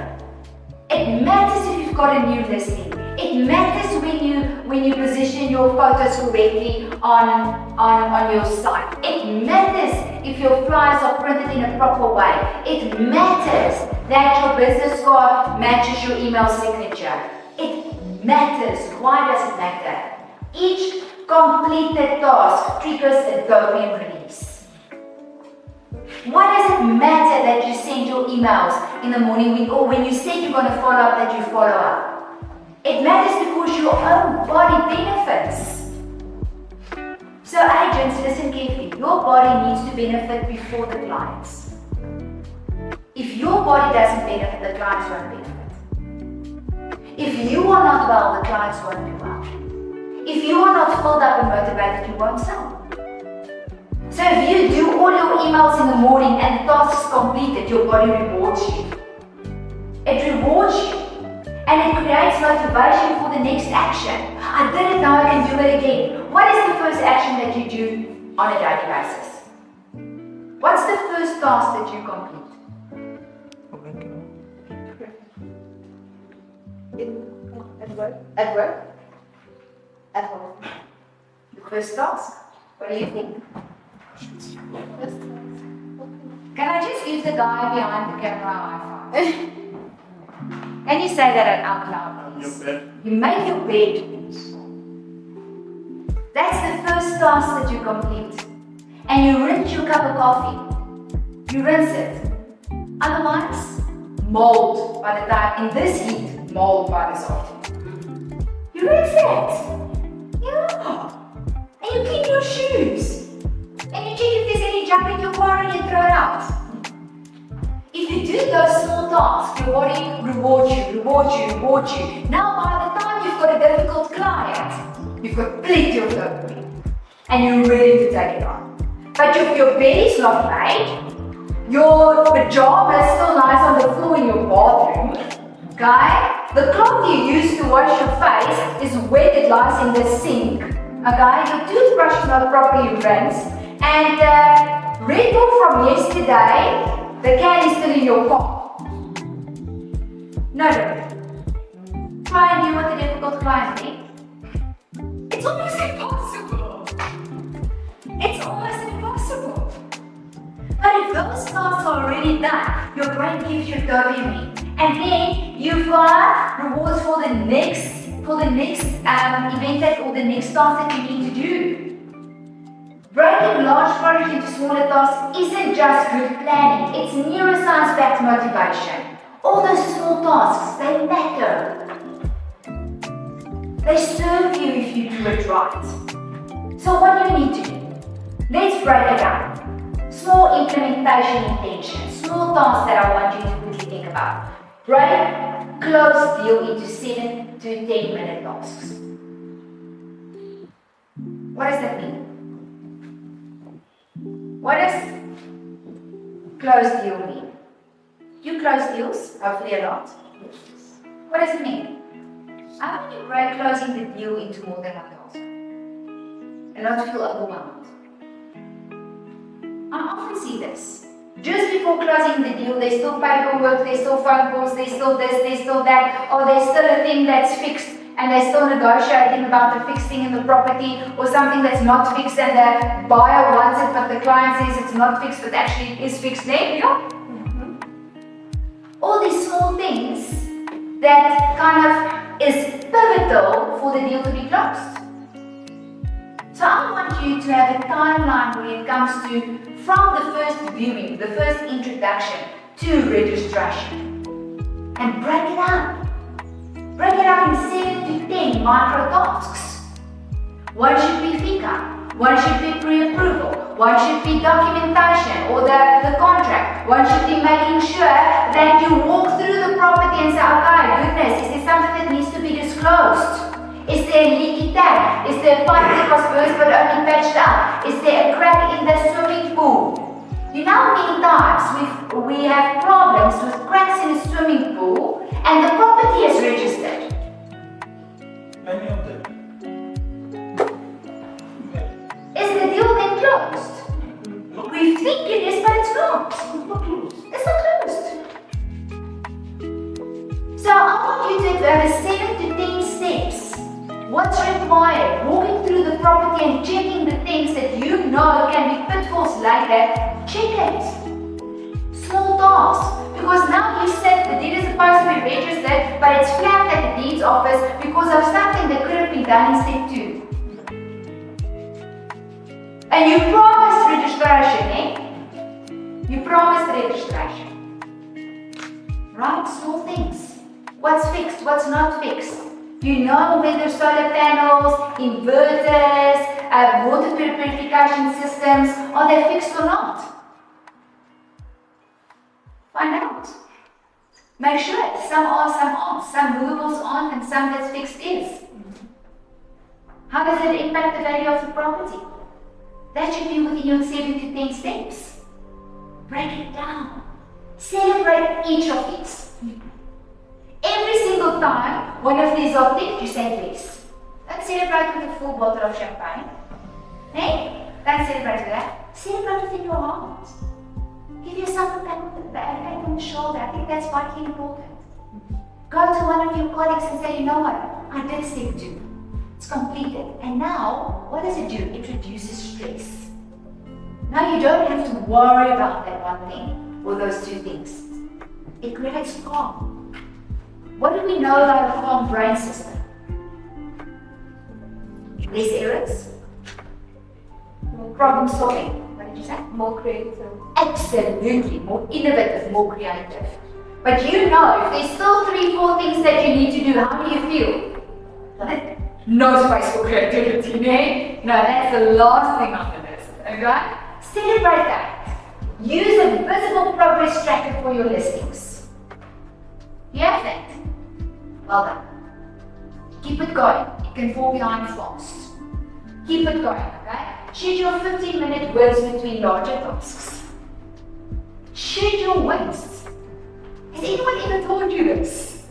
It matters if you've got a new listing. It matters when you position your photos correctly on your site. It matters if your flyers are printed in a proper way. It matters that your business card matches your email signature. It matters. Why does it matter? Each completed task triggers a dopamine release. Why does it matter that you send your emails in the morning or when you say you're going to follow up that you follow up? It matters because your own body benefits. So agents, listen carefully. Your body needs to benefit before the clients. If your body doesn't benefit, the clients won't benefit. If you are not well, the clients won't do well. If you are not filled up and motivated, you won't sell. So if you do all your emails in the morning and the task is completed, your body rewards you. It rewards you. And it creates motivation for the next action. I did it, now I can do it again. What is the first action that you do on a daily basis? What's the first task that you complete? At work? At work? At home? The first task. What do you think? Can I just give the guy behind the camera a high five? Can you say that out loud, please? Your bed. You make your bed, please. That's the first task that you complete. And you rinse your cup of coffee. You rinse it. Otherwise, mold by the time, in this heat, mold by this afternoon. You You reset. Yeah. And you clean your shoes. And you check if there's any junk in your car and you throw it out. If you do those small tasks, your body rewards you. Now by the time you've got a difficult client, you've got plenty of dopamine. And you're ready to take it on. But if your bed's not made, your pajamas still nice on the floor in your bathroom, okay? The cloth you use to wash your face is wet, it lies in the sink, okay? Your toothbrush is not properly rinsed, and Red Bull from yesterday, the can is still in your car. No. Try and deal with a difficult client, eh? It's almost impossible. It's almost impossible. But if those tasks are already done, your brain gives you dopamine. And then you've got rewards for the next event that or the next task that you need to do. Breaking large projects into smaller tasks isn't just good planning, it's neuroscience-backed motivation. All those small tasks, they matter. They serve you if you do it right. So what do you need to do? Let's break it down. Small implementation intentions, small tasks that I want you to quickly think about. Break, close deal into 7 to 10 minute tasks. What does that mean? What does close deal mean? You close deals, hopefully a lot. What does it mean? How can you break closing the deal into more than one task? And not feel overwhelmed. I often see this. Just before closing the deal, there's still paperwork, there's still phone calls, there's still this, there's still that, or there's still a thing that's fixed and they're still negotiating about the fixed thing in the property, or something that's not fixed and the buyer wants it but the client says it's not fixed but actually it is fixed there, you know? All these small things that kind of is pivotal for the deal to be closed. So I want you to have a timeline when it comes to from the first viewing, the first introduction to registration. And break it up. Break it up in 7 to 10 micro tasks. One should be FICA, one should be pre-approval, one should be documentation or the contract, one should be making sure that you walk through the property and say, okay, goodness, is there something that needs to be disclosed? Is there a leaky tap? Is there a pipe that was burst but only patched up? Is there a crack in the swimming pool? You know many times we have problems with cracks in the swimming pool and the property is registered. Many of them. Is the deal then closed? We think it is, but it's not. It's not closed. It's not closed. So I want you to have 7 to 10 steps. What's required? Walking through the property and checking the things that you know can be pitfalls later. Check it. Small tasks. Because now you said the deed is supposed to be registered, but it's flagged at the deeds office because of something that could have been done in step 2. And you promised registration, eh? You promised registration. Right? Small things. What's fixed? What's not fixed? You know whether solar panels, inverters, water purification systems, are they fixed or not? Find out. Make sure some are, some aren't. Some movables aren't and some that's fixed is. How does it impact the value of the property? That should be within your 7 to 10 steps. Break it down. Celebrate each of these. Every single time one of these are ticked, you say yes. Don't celebrate with a full bottle of champagne. Hey? Don't celebrate with that. Celebrate within your heart. Give yourself a pat on the shoulder. I think that's vitally important. Go to one of your colleagues and say, you know what? I did step 2. It's completed. And now, what does it do? It reduces stress. Now you don't have to worry about that one thing or those 2 things. It creates calm. What do we know about a calm brain system? Less errors. Problem solving. What did you say? More creative. Absolutely. More innovative, more creative. But you know, if there's still 3, 4 things that you need to do, how do you feel? no space for creativity, no? No, that's the last thing on the list, okay? Celebrate that. Use a visible progress tracker for your listings. You have that? Well done. Keep it going. You can fall behind fast. Keep it going, okay? Schedule 15-minute wins between larger tasks. Schedule wins. Has anyone ever told you this?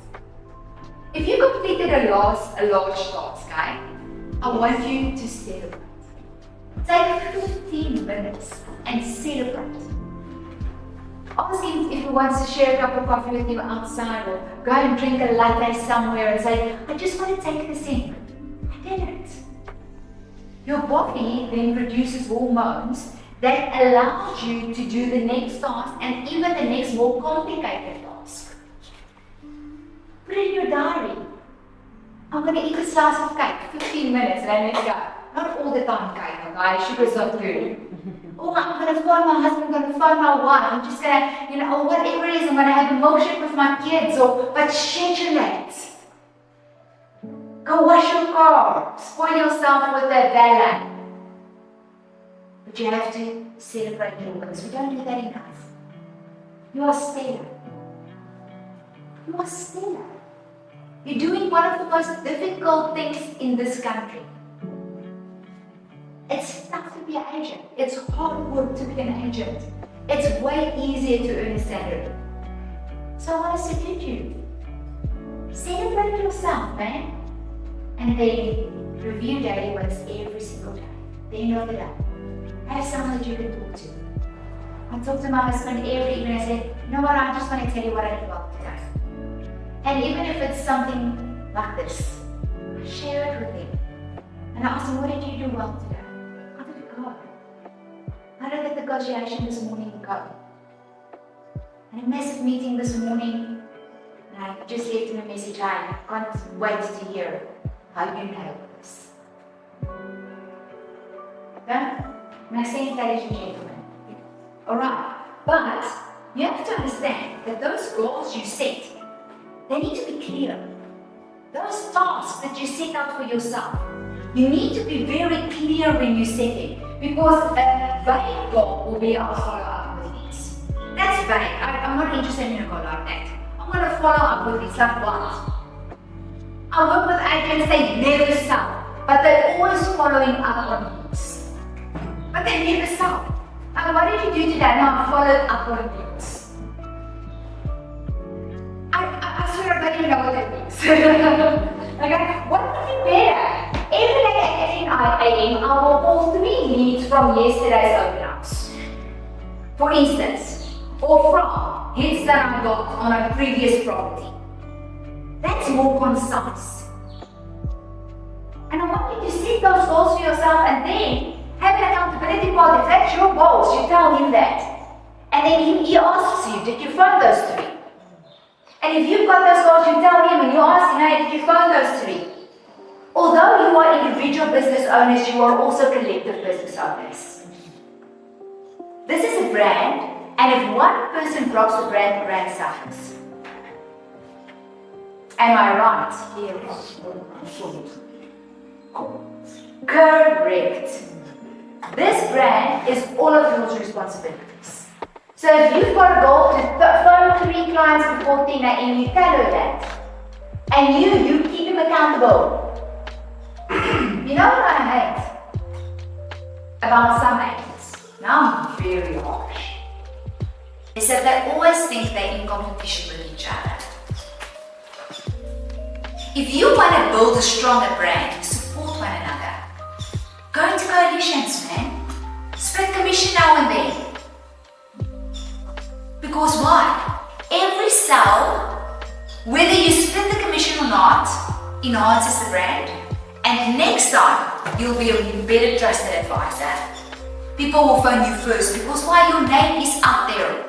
If you completed a large task, okay, I want you to celebrate. Take 15 minutes and celebrate. Ask him if he wants to share a cup of coffee with you outside or go and drink a latte somewhere and say, I just want to take this in. I did it. Your body then produces hormones that allows you to do the next task and even the next more complicated task. Put it in your diary. I'm going to eat a slice of cake, 15 minutes, and then let it go. Not all the time cake, okay? Sugar's not good. Oh, I'm going to phone my husband, I'm going to phone my wife, I'm just going to, or whatever it is, I'm going to have a milkshake with my kids, but schedule it. Go wash your car, spoil yourself with a valet. But you have to celebrate your wins. We don't do that enough. You are stellar. You are stellar. You're doing one of the most difficult things in this country. It's tough to be an agent. It's hard work to be an agent. It's way easier to earn a salary. So I want to salute you. Celebrate yourself, man. And then review daily wins every single day. The end of the day. Have someone that you can talk to. I talk to my husband every evening and I say, you know what, I just want to tell you what I did well today. And even if it's something like this, I share it with him. And I ask him, what did you do well today? How did it go? How did the negotiation this morning go? And a massive meeting this morning, and I just left him a message, I can't wait to hear how you nailed this. Okay? And I say, intelligent gentlemen. Alright, but you have to understand that those goals you set, they need to be clear. Those tasks that you set out for yourself, you need to be very clear when you set it, because a vague goal will be I'll follow up with these. That's vague. I'm not interested in a goal like that. I'm going to follow up with these, like what? I work with agents, they never sell, but they're always following up on things. But they never sell. What did you do today? No, I followed up on things. I swear I don't even know what that means. Okay? What would be better? Every day at 8 a.m. I will pull 3 leads from yesterday's open house. For instance, or from hits that I got on a previous property. That's more concise. And I want you to set those goals for yourself and then have an accountability part. If that's your goals, you tell him that. And then he asks you, did you phone those 3? And if you've got those goals, you tell him and you ask him, hey, did you phone those 3? Although you are individual business owners, you are also collective business owners. This is a brand, and if one person drops the brand suffers. Am I right? Yes. Correct. This brand is all of your responsibilities. So if you've got a goal to phone 3 clients before 10 a.m., you tell her that. And you keep him accountable. You know what I hate about some agents? Now I'm very harsh. Is that they always think they're in competition with each other. If you want to build a stronger brand, support one another. Go into coalitions, man. Split commission now and then. Because why? Every sale, whether you split the commission or not, enhances the brand. And next time, you'll be a better trusted advisor. People will phone you first because why? Your name is out there.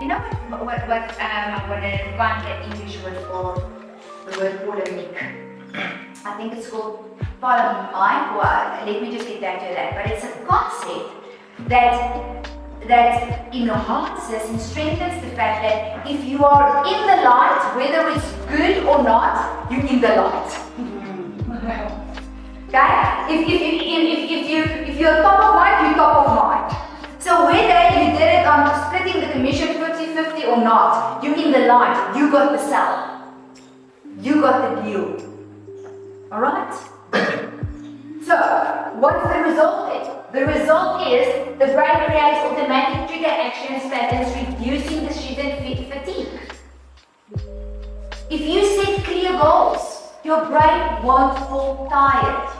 You know what I'm going to find an English word for the word polemic. I think it's called polemic. Well, let me just get back to that. But it's a concept that enhances and strengthens the fact that if you are in the light, whether it's good or not, you're in the light. Okay? If you're top of mind, you're top of mind. So whether you did it on splitting the commission 50-50 or not, you're in the line. You got the sell. You got the deal. Alright? So, what's the result is? The result is the brain creates automatic trigger action patterns, reducing decision fatigue. If you set clear goals, your brain won't feel tired.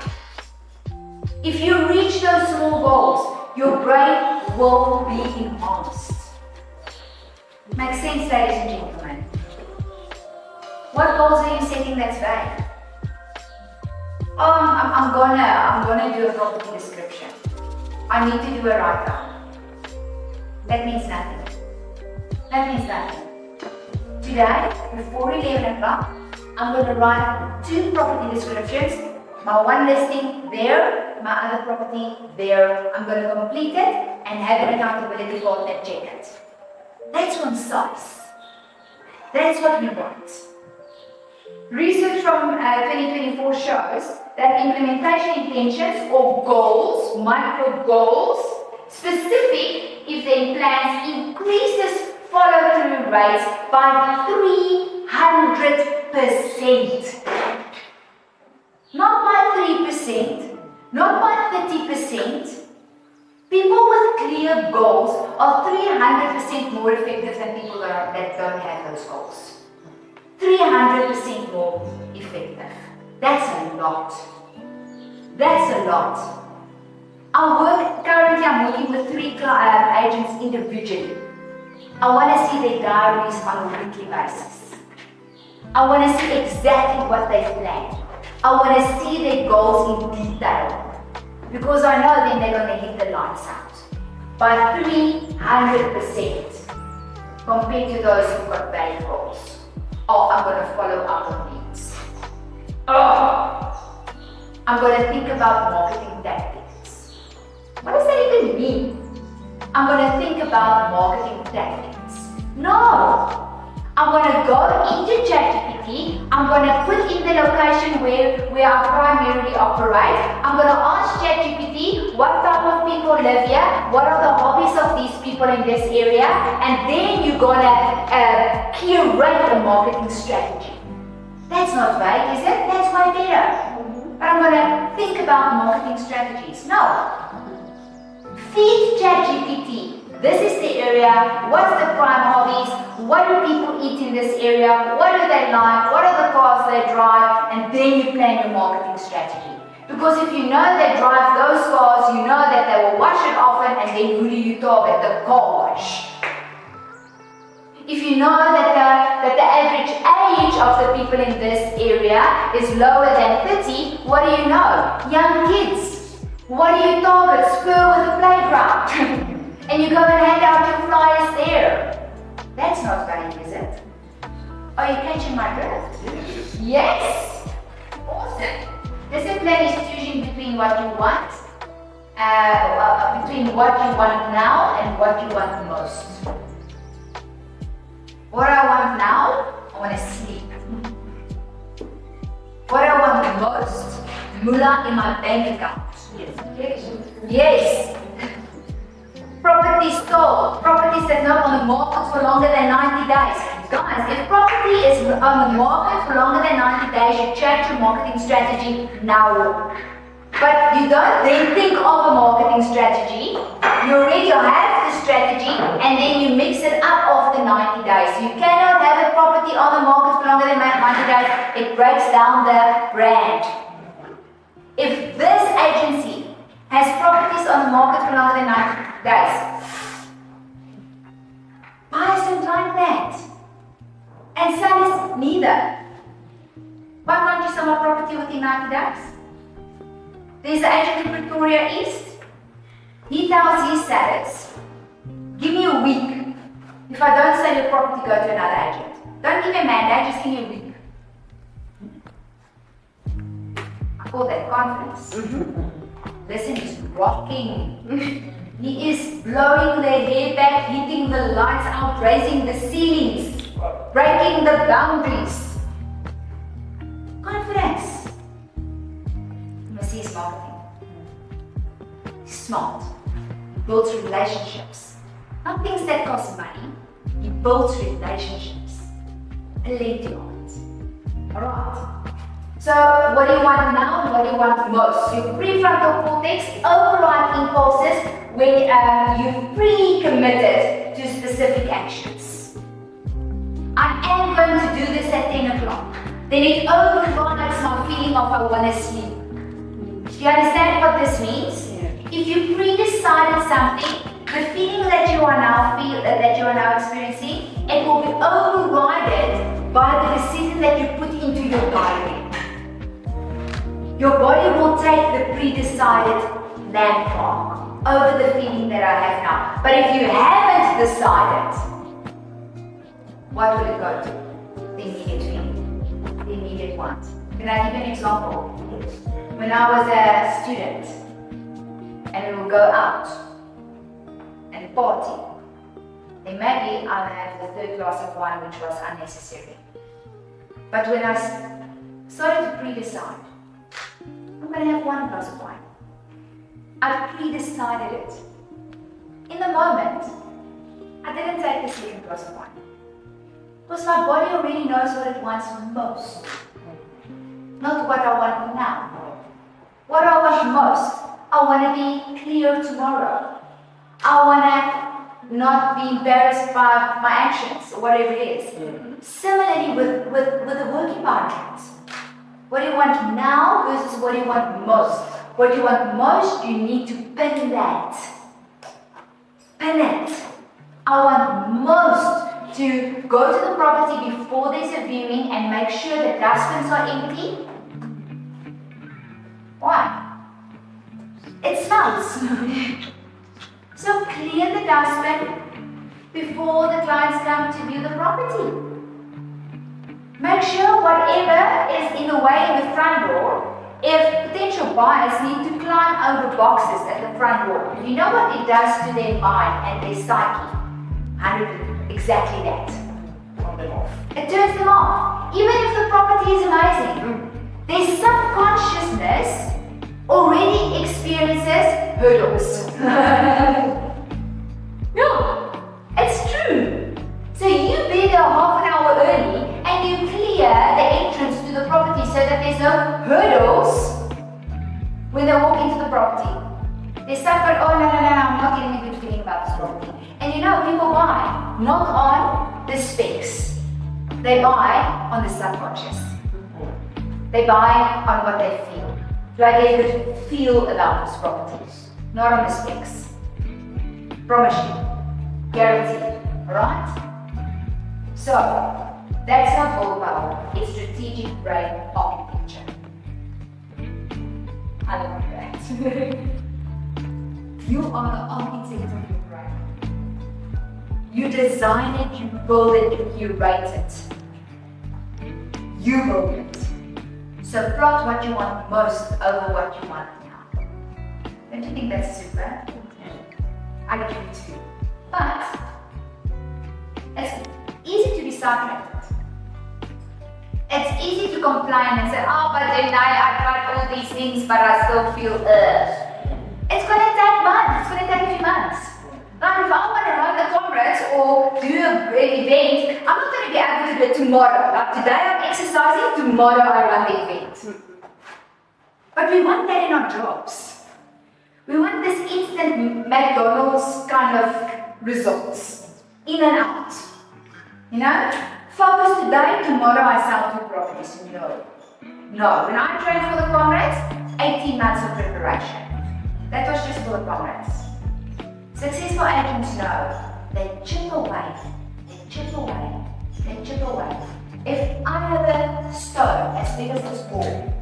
If you reach those small goals, your brain will be enhanced. Makes sense, ladies and gentlemen? What goals are you setting that's vague? Oh, I'm gonna do a property description. I need to do a write-down. That means nothing. That means nothing. Today, before 11 o'clock, I'm going to write 2 property descriptions. My one listing there, my other property there. I'm going to complete it and have an accountability board that check it. That's concise. That's what we want. Research from 2024 shows that implementation intentions or goals, micro goals, specific if the plans increases follow-through rates by 300%. Not by 3%, not by 30%. People with clear goals are 300% more effective than people that don't have those goals. 300% more effective. That's a lot. That's a lot. Currently I'm working with 3 agents individually. I want to see their diaries on a weekly basis. I want to see exactly what they planned. I want to see their goals in detail. Because I know then they're going to hit the lights out. By 300% compared to those who've got vague goals. Oh, I'm going to follow up on leads. Oh, I'm going to think about marketing tactics. What does that even mean? I'm going to think about marketing tactics. No! I'm going to go into ChatGPT. I'm going to put in the location where I primarily operate. I'm going to ask ChatGPT what type of people live here, what are the hobbies of these people in this area, and then you're going to curate a marketing strategy. That's not vague, is it? That's way better. But I'm going to think about marketing strategies. No. Feed ChatGPT. This is the area, what's the prime hobbies, what do people eat in this area, what do they like, what are the cars they drive, and then you plan your marketing strategy. Because if you know they drive those cars, you know that they will wash it often, and then who do you target? The car wash. If you know that the average age of the people in this area is lower than 30, what do you know? Young kids. What do you target? Spur with a playground. And you go and hand out your flyers there. That's not vague, is it? Are you catching my drift? Yes! Awesome. Discipline is choosing between what you want, between what you want now and what you want most. What I want now, I want to sleep. What I want the most, moolah in my bank account. Yes. Property sold. Properties that's not on the market for longer than 90 days. Guys, if property is on the market for longer than 90 days, you change your marketing strategy now. But you don't then think of a marketing strategy. You already have the strategy and then you mix it up after 90 days. You cannot have a property on the market for longer than 90 days. It breaks down the brand. If this agency has properties on the market for longer than 90 days, buyers don't like that. And sellers neither. Why can't you sell a property within 90 days? There's an agent in Pretoria East. He tells his sellers, give me a week. If I don't sell your property, go to another agent. Don't give me a mandate, just give me a week. I call that confidence. Listen, he's rocking. He is blowing the hair back, hitting the lights out, raising the ceilings, breaking the boundaries. Confidence. You must see his smart. He builds relationships. Not things that cost money. He builds relationships. Plenty of it. Alright. So what do you want now and what do you want most? Your prefrontal cortex override impulses when you've pre-committed to specific actions. I am going to do this at 10 o'clock. Then it overrides my feeling of I want to sleep. Do you understand what this means? If you pre-decided something, the feeling that you are now experiencing, it will be overridden by the decision that you put into your diary. Your body will take the pre-decided landmark over the feeling that I have now. But if you haven't decided, what will it go to? The immediate feeling, the immediate want. Can I give you an example? When I was a student, and we would go out and party, then maybe I would have the third glass of wine, which was unnecessary. But when I started to pre-decide, I'm going to have one glass of wine. I pre-decided it. In the moment, I didn't take the second glass of wine. Because my body already knows what it wants most. Not what I want now. What I want most. I want to be clear tomorrow. I want to not be embarrassed by my actions, or whatever it is. Similarly with the work environment. What do you want now versus what do you want most? What you want most, you need to pin that. Pin it. I want most to go to the property before there's a viewing and make sure the dustbins are empty. Why? It smells. So clear the dustbin before the clients come to view the property. Make sure whatever is in the way in the front door, if potential buyers need to climb over boxes at the front door, you know what it does to their mind and their psyche? 100%, exactly that. Turn them off. It turns them off. Even if the property is amazing, their subconsciousness already experiences hurdles. No, it's true. So you be there half an hour early and you clear the entrance to the property so that there's no hurdles when they walk into the property. They start going, oh no, I'm not getting a good feeling about this property. And you know, people buy not on the specs. They buy on the subconscious. They buy on what they feel. Like they would feel about those properties, not on the specs. Promise you. Guaranteed. Alright? So, that's not willpower, it's strategic brain architecture. I love that. You are the architect of your brain. You design it, you build it, you rate it. You build it. So plot what you want most over what you want now. Don't you think that's super? I do too. But it's easy to be sarcastic. It's easy to complain and say, oh, but then I've got all these things, but I still feel It's going to take months. It's going to take a few months. Now, if I want to run a conference or do an event, I'm not going to be able to do it tomorrow. Like today I'm exercising, tomorrow I run the event. But we want that in our jobs. We want this instant McDonald's kind of results. In and out. You know? Focus today, tomorrow I sell 2 properties. No. When I trained for the conference, 18 months of preparation. That was just for the conference. Successful agents know they chip away, If I have a stone as big as this wall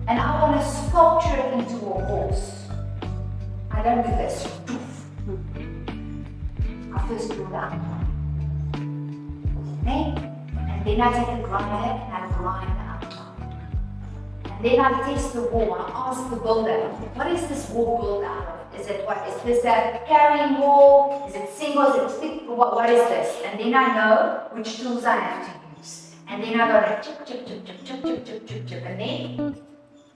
and I want to sculpture it into a horse, I don't do this. I first do the outline. Okay? And then I take a grinder and I grind the outline. And then I test the wall. I ask the builder, what is this wall built out of? Is it what? Is this a carrying wall? Is it single? Is it thick? What is this? And then I know which tools I have to use. And then I go chip, and then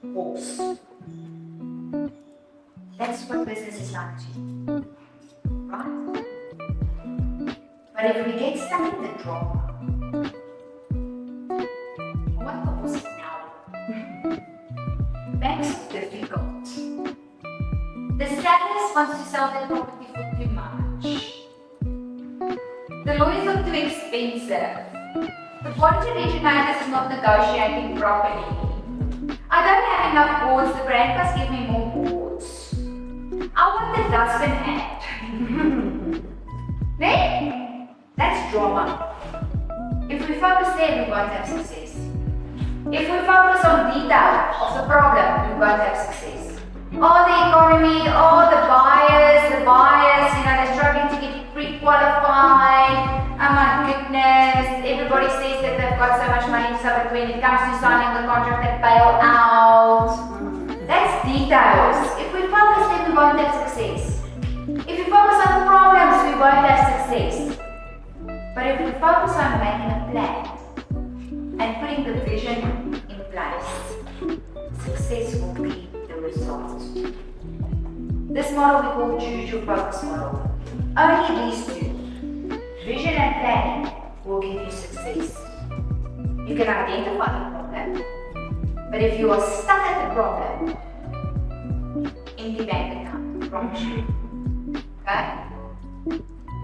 walls. That's what business is like too. Right? But if we get stuck in the drama, what goes now? Makes it difficult. The sellers wants to sell their property for too much. The lawyers are too expensive. The quality originators is not negotiating properly. I don't have enough boards, the brand must give me more boards. I want the dustbin ad. There? That's drama. If we focus there, we won't have success. If we focus on detail of the problem, we won't have success. Oh, the economy, oh, the buyers, they're struggling to get pre-qualified. Oh my goodness, everybody says that they've got so much money, so but when it comes to signing the contract, they bail out. That's details. If we focus then, we won't have success. If we focus on the problems, we won't have success. But if we focus on making a plan and putting the vision in place, success will be the result. This model we call Choose Your Focus model. Only these two, vision and planning, will give you success. You can identify the problem, but if you are stuck at the problem, empty bank account, I promise you. Okay?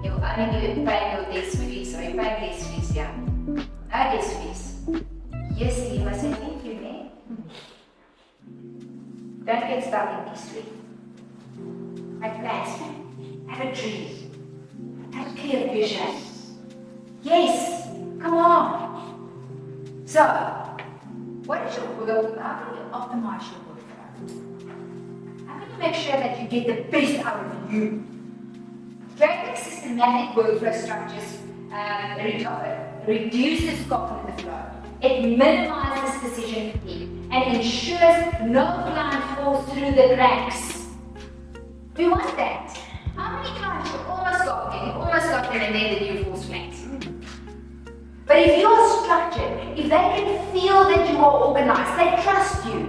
You only be paying your desk fees, so you're paying desk fees, yeah. No desk fees. Yes, you must say thank you, man. Don't get stuck in these three. Make plans, man. Have a dream. Have a clear vision. Yes, come on. So, what is your work? How can you optimize your workflow? How can you make sure that you get the best out of you? Creating systematic workflow structures reduces cognitive flow. It minimizes decision fatigue and ensures no client falls through the cracks. We want that. How many clients you almost got there, and then the deal falls flat? But if you are structured, if they can feel that you are organized, they trust you.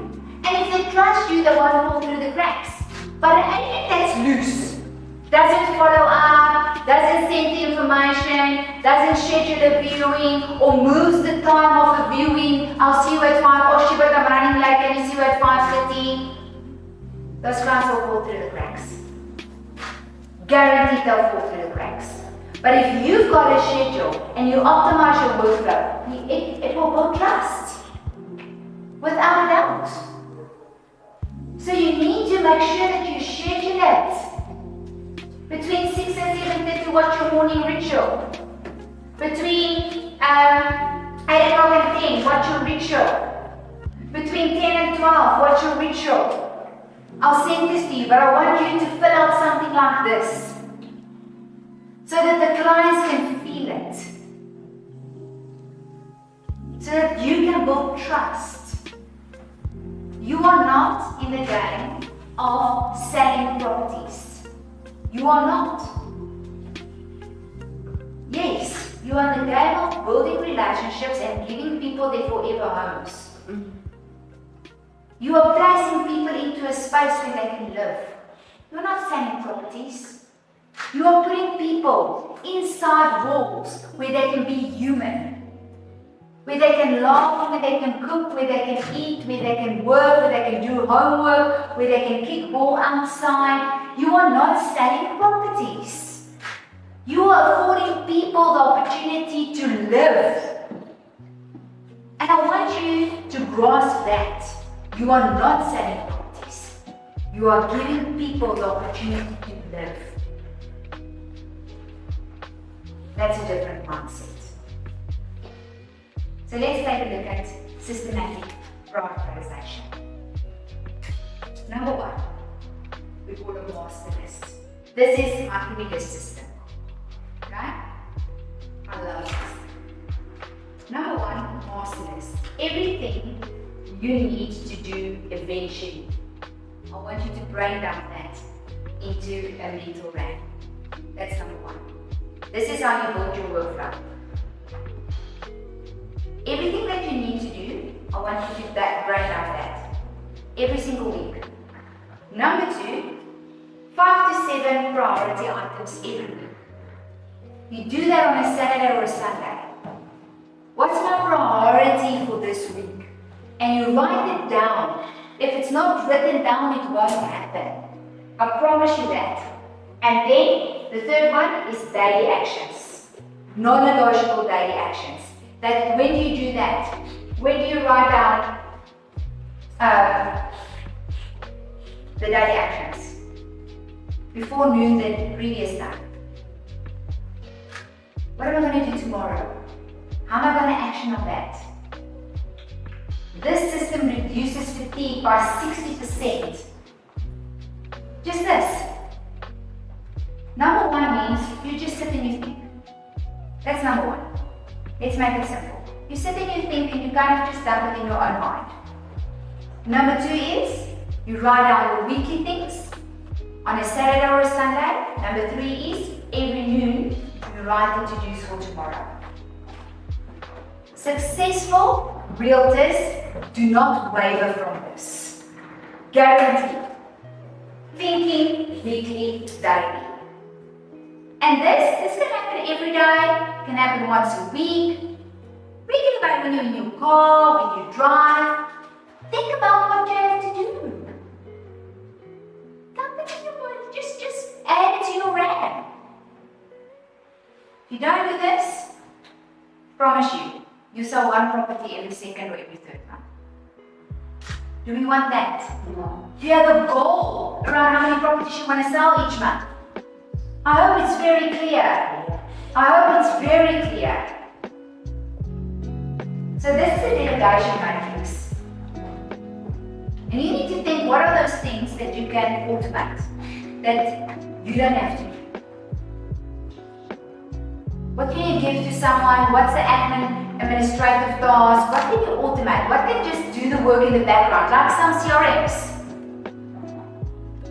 And if they trust you, they won't fall through the cracks. But an agent that's loose, doesn't follow up, doesn't send the information, doesn't schedule a viewing, or moves the time of a viewing, I'll see you at 5, oh shit, but I'm running late, can you see you at 5:30? Those clients will fall through the cracks. Guaranteed they'll fall through the cracks. But if you've got a schedule and you optimize your workflow, it will build trust. Without a doubt. So you need to make sure that you schedule it. Between 6 and 7:30, what's your morning ritual? Between 8 o'clock and 10, what's your ritual? Between 10 and 12, what's your ritual? I'll send this to you, but I want you to fill out something like this so that the clients can feel it. So that you can build trust. You are not in the game of selling properties. You are not. Yes, you are in the game of building relationships and giving people their forever homes. You are placing people into a space where they can live. You're not selling properties. You are putting people inside walls where they can be human. Where they can laugh, where they can cook, where they can eat, where they can work, where they can do homework, where they can kick ball outside. You are not selling properties. You are affording people the opportunity to live. And I want you to grasp that. You are not selling properties. You are giving people the opportunity to live. That's a different mindset. So let's take a look at systematic prioritization. Number 1, we call a master list. This is my to-do list system. Okay? I love this. Number 1, master list. Everything you need to do eventually. I want you to break down that into a mental RAM. That's number 1. This is how you build your workflow. Everything that you need to do, I want you to break down that every single week. Number 2, 7 priority items every week. You do that on a Saturday or a Sunday. What's my priority for this week? And you write it down. If it's not written down, it won't happen. I promise you that. And then the third one is daily actions. Non-negotiable daily actions. That when do you do that? When do you write down the daily actions? Before noon the previous time. What am I going to do tomorrow? How am I going to action on that? This system reduces fatigue by 60%. Just this. Number one means you just sit and you think. That's number one. Let's make it simple. You sit and you think and you kind of just dump it in your own mind. Number two is you write down your weekly things on a Saturday or a Sunday. Number three is every noon you write the to-dos for tomorrow. Successful realtors do not waver from this. Guaranteed. Thinking weekly, daily. And this can happen every day, can happen once a week. Think about when you're in your car, when you drive. Think about what you have to do. Dump it in your mind. Just add it to your RAM. If you don't do this, promise you sell one property every second or every third month. Do we want that? No. Do you have a goal around how many properties you want to sell each month? I hope it's very clear. So this is a delegation matrix. And you need to think, what are those things that you can automate that you don't have to do? What can you give to someone? What's the administrative task? What can you automate? What can just do the work in the background? Like some CRMs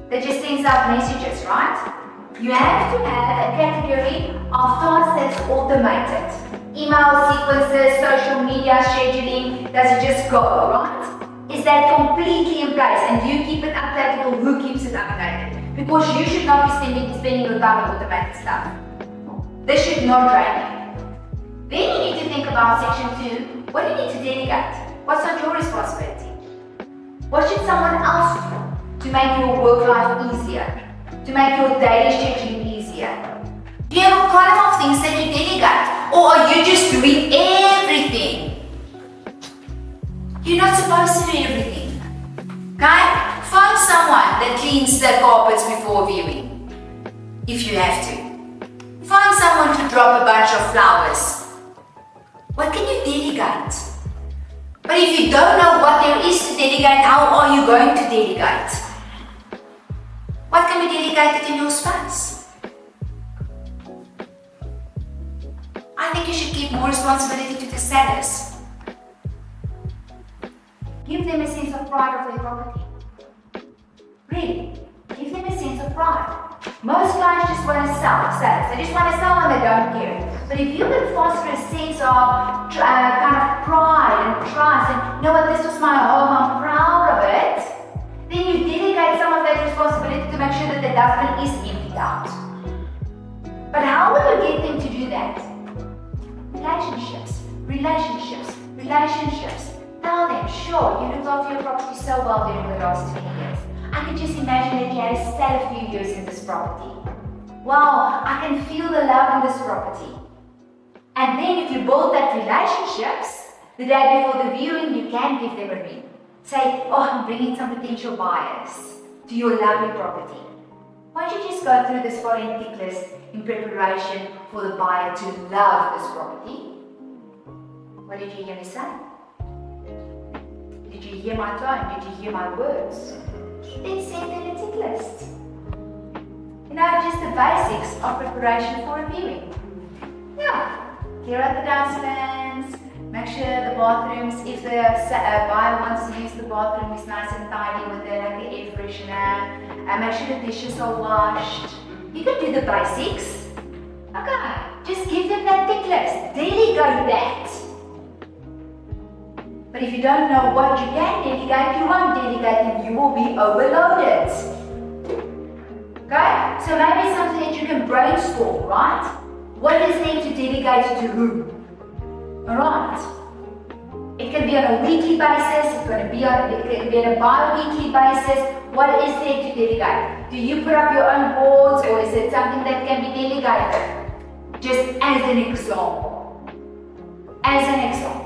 that just sends out messages, right? You have to have a category of tasks that's automated. Email sequences, social media scheduling, does it just go, right? Is that completely in place? And do you keep it updated or who keeps it updated? Because you should not be spending your time on automated stuff. This should not drain you. Then you need to think about section 2. What do you need to delegate? What's not your responsibility? What should someone else do to make your work life easier? To make your daily scheduling easier? Do you have a column of things that you delegate? Or are you just doing everything? You're not supposed to do everything. Okay? Find someone that cleans the carpets before viewing. If you have to. Find someone to drop a bunch of flowers. What can you delegate? But if you don't know what there is to delegate, how are you going to delegate? What can be delegated in your space? I think you should give more responsibility to the sellers. Give them a sense of pride of their property. Really, give them a sense of pride. Most clients just want to sell, sellers. They just want to sell and they don't care. But if you can foster a sense of kind of pride and trust, and you know what, this was my home, I'm proud of it, then you delegate some of that responsibility to make sure that the dustbin is emptied out. But how will you get them to do that? Relationships. Tell them, sure, you looked after your property so well during the last 20 years. I can just imagine that you had a stellar few years in this property. Wow, I can feel the love in this property. And then if you build that relationships, the day before the viewing, you can give them a ring. Say, oh, I'm bringing some potential buyers to your lovely property. Why don't you just go through this following tick list in preparation for the buyer to love this property? What did you hear me say? Did you hear my tone? Did you hear my words? Then send them a tick list. You know, just the basics of preparation for a viewing. Yeah, clear out the dustbins, make sure the bathrooms, if the buyer wants to use the bathroom, is nice and tidy with the air freshener, and make sure the dishes are washed. You can do the basics. Okay, just give them that tick list. Delegate that. But if you don't know what you can delegate, you won't delegate and you will be overloaded. Okay? So maybe something that you can brainstorm, right? What is there to delegate to whom? Alright. It can be on a weekly basis, it can be on a bi-weekly basis. What is there to delegate? Do you put up your own boards, or is it something that can be delegated? Just as an example. As an example.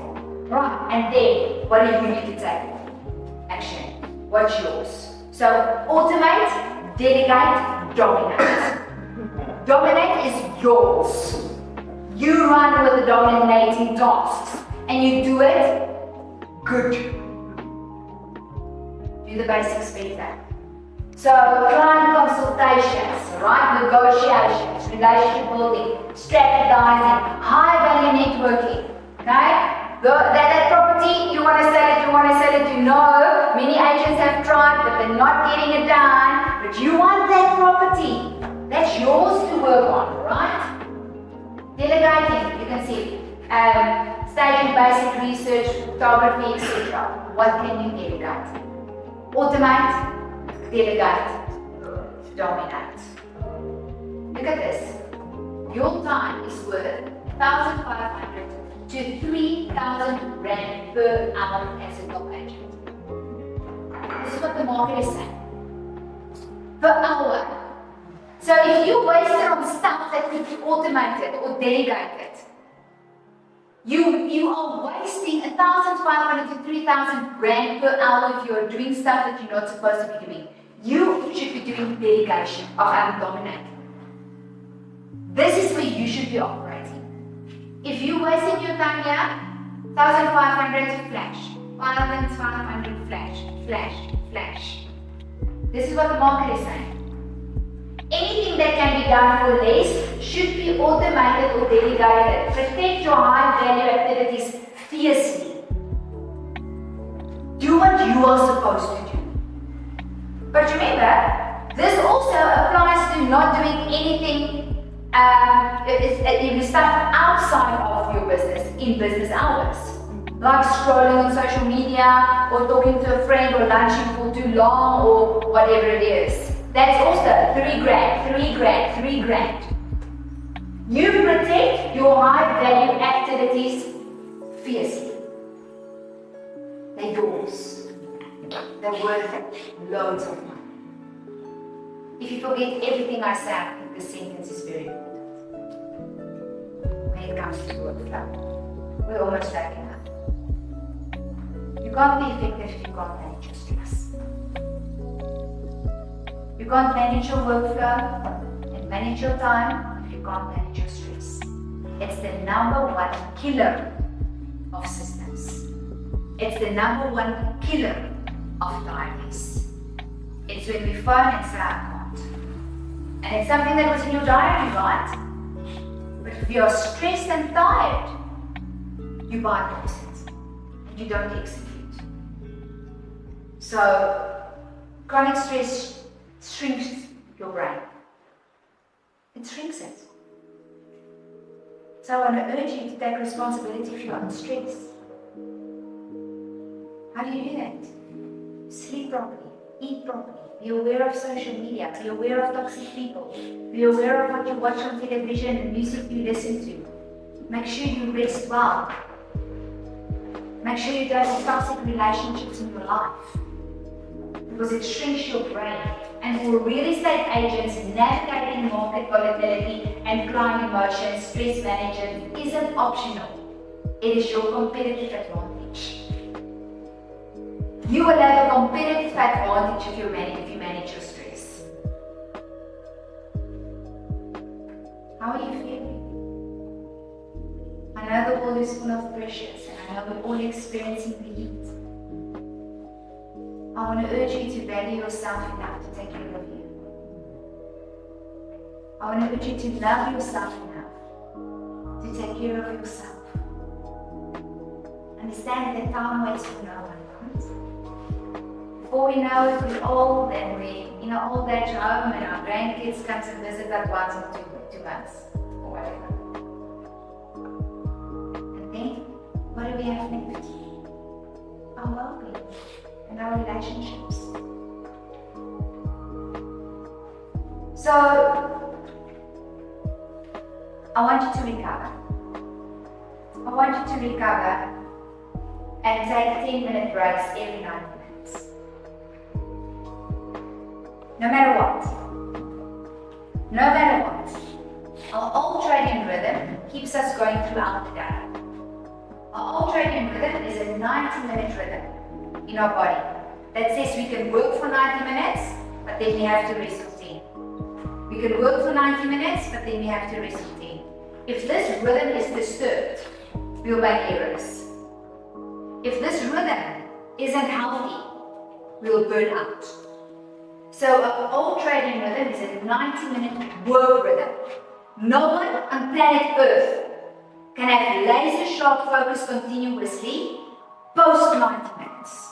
Right, and then what do you need to take? Action. What's yours? So automate, delegate, dominate. Dominate is yours. You run with the dominating tasks and you do it good. Do the basics better. So client consultations, right? Negotiations, relationship building, strategizing, high value networking. Okay? That property, you want to sell it, you know, many agents have tried, but they're not getting it done, but you want that property. That's yours to work on, right? Delegating, you can see, staging basic research, photography, etc. What can you delegate? Automate, delegate, dominate. Look at this. Your time is worth 1,500 to 3,000 rand per hour as a top agent. This is what the market is saying. Per hour. So if you waste it on stuff that could be automated or delegated, you are wasting 1,500 to 3,000 rand per hour if you are doing stuff that you're not supposed to be doing. You should be doing delegation of dominating. This is where you should be operating. If you're wasting your time here, 1,500 flash, 1,500 flash. This is what the market is saying. Anything that can be done for less should be automated or delegated. Protect your high value activities fiercely. Do what you are supposed to do. But remember, this also applies to not doing anything stuff outside of your business in business hours. Like scrolling on social media or talking to a friend or lunching for too long or whatever it is. That's also 3 grand. You protect your high value activities fiercely. They're yours. They're worth loads of money. If you forget everything I say, I think this sentence is very important. When it comes to workflow, we're almost wrapping up. You can't be effective if you can't manage your stress. You can't manage your workflow and manage your time if you can't manage your stress. It's the #1 killer of systems. It's the #1 killer of diaries. It's when we phone and say, I can't. And it's something that was in your diary, right? But if you are stressed and tired, you bypass it and you don't execute. So, chronic stress shrinks your brain. It shrinks it. So I want to urge you to take responsibility for your own stress. How do you do that? Sleep properly, eat properly, be aware of social media, be aware of toxic people, be aware of what you watch on television and music you listen to. Make sure you rest well. Make sure you don't have toxic relationships in your life. Because it shrinks your brain. And for real estate agents, navigating market volatility and client emotions, stress management isn't optional. It is your competitive advantage. You will have a competitive advantage if you manage your stress. How are you feeling? I know the world is full of pressures and I know we're all experiencing the heat. I want to urge you to value yourself enough to take care of you. I want to urge you to love yourself enough to take care of yourself. Understand that time waits for no one, right? Before we know it, we're old and we're old age home and our grandkids come to visit us once in two months or whatever. And then, what do we have next? Our well-being and our relationships. So, I want you to recover. I want you to recover and take 10-minute breaks every 9 minutes. No matter what. No matter what. Our ultradian rhythm keeps us going throughout the day. Our ultradian rhythm is a 90-minute rhythm in our body that says we can work for 90 minutes, but then we have to rest for 10. We can work for 90 minutes, but then we have to rest for 10. If this rhythm is disturbed, we'll make errors. If this rhythm isn't healthy, we'll burn out. So our ultradian rhythm is a 90-minute work rhythm. No one on planet Earth can have laser sharp focus continuously post 90 minutes.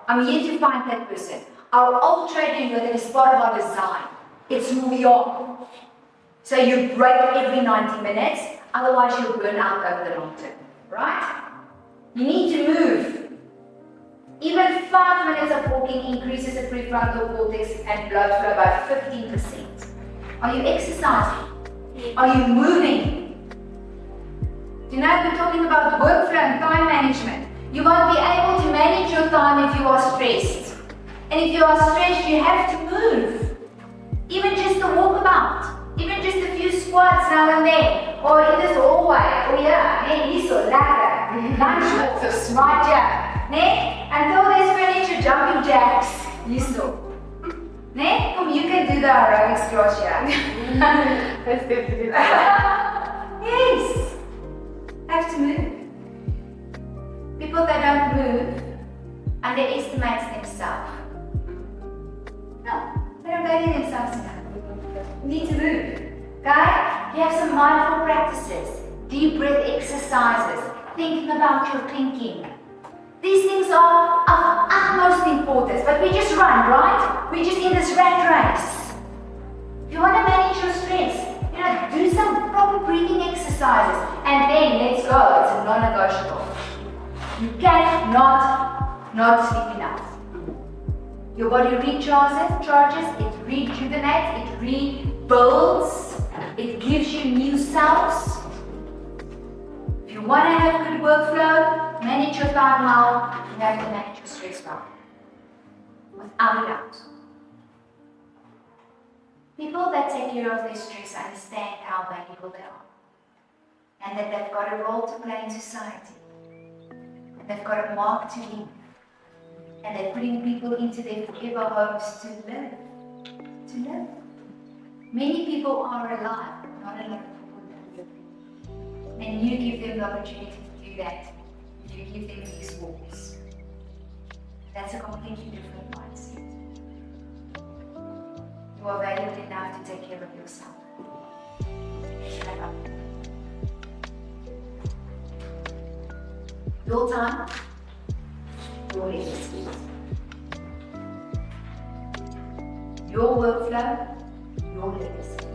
I'm here to find that person. Our ultradian rhythm is part of our design. It's who we are. So you break every 90 minutes, otherwise you'll burn out over the long term, right? You need to move. Even 5 minutes of walking increases the prefrontal cortex and blood flow by 15%. Are you exercising? Are you moving? Do you know we're talking about workflow and time management? You won't be able to manage your time if you are stressed. And if you are stressed, you have to move. Even just a walkabout, even just a few squats now and then, or in this hallway, or hier so lekker, lunch walks, right here, nee? Until there's furniture jumping jacks, hierso. Nee? Come, you can do the aerobics class here. Let's do that. Yes, have to move. People that don't move underestimate themselves. No, they don't value themselves enough. You need to move. Okay? You have some mindful practices, deep breath exercises, thinking about your thinking. These things are of utmost importance, but we just run, right? We're just in this rat race. If you want to manage your stress, do some proper breathing exercises, and then let's go. It's a non-negotiable. You cannot not sleep enough. Your body recharges, it rejuvenates, it rebuilds, it gives you new cells. If you want to have good workflow, manage your time well, you have to manage your stress well. Without a doubt. People that take care of their stress understand how valuable they are. And that they've got a role to play in society. And they've got a mark to leave. And they're putting people into their forever homes to live. To live. Many people are alive, not a lot of people that live. And you give them the opportunity to do that. You give them these walks. That's a completely different mindset. You are valuable enough to take care of yourself. Shut up. Your time, your legacy. Your workflow, your legacy.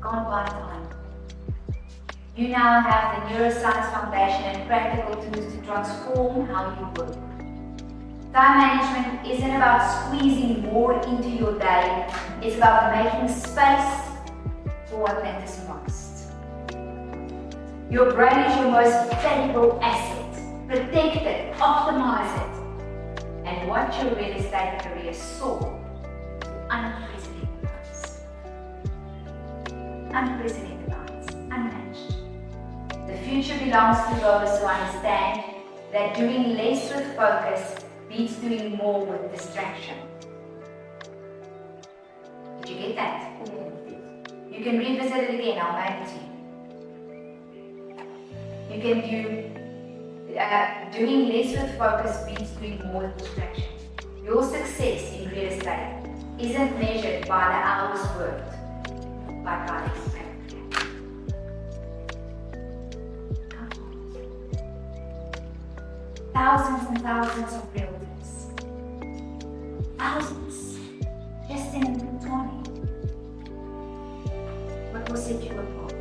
Can't buy time. You now have the Neuroscience Foundation and practical tools to transform how you work. Time management isn't about squeezing more into your day, it's about making space for what matters most. Your brain is your most valuable asset. Protect it, optimize it, and watch your real estate career soar to unprecedented heights. Unprecedented heights, unmatched. The future belongs to those who understand that doing less with focus beats doing more with distraction. Did you get that? Yeah. You can revisit it again, I'll mail it to you. You can do doing less with focus beats doing more with distraction. Your success in real estate isn't measured by the hours worked, but by the impact. Thousands and thousands of realtors. Thousands. Just in 20. What will set you apart?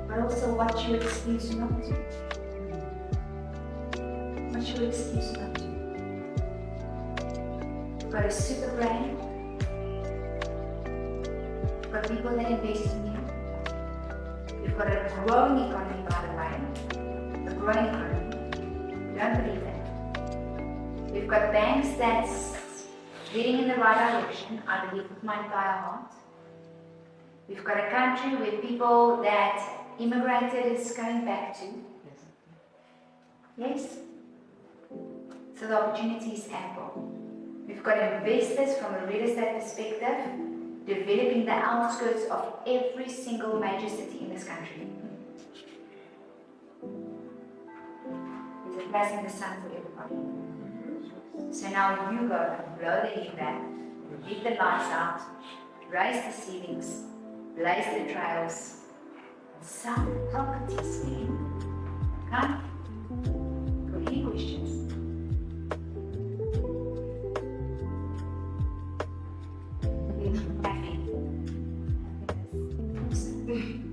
But also what you excuse not to. What you excuse not to. We've got a super brain. We've got people that invest in you. We've got a growing economy, by the way. A growing economy. You don't believe that. We've got banks that's heading in the right direction, I believe with my entire heart. We've got a country where people that immigrated is going back to. Yes. So the opportunity is ample. We've got investors from a real estate perspective developing the outskirts of every single major city in this country. There's a place in the sun for everybody. So now you go and blow the heat back, get the lights out, raise the ceilings, blaze the trails, and sell the properties, man. Okay? Got any questions? Happy.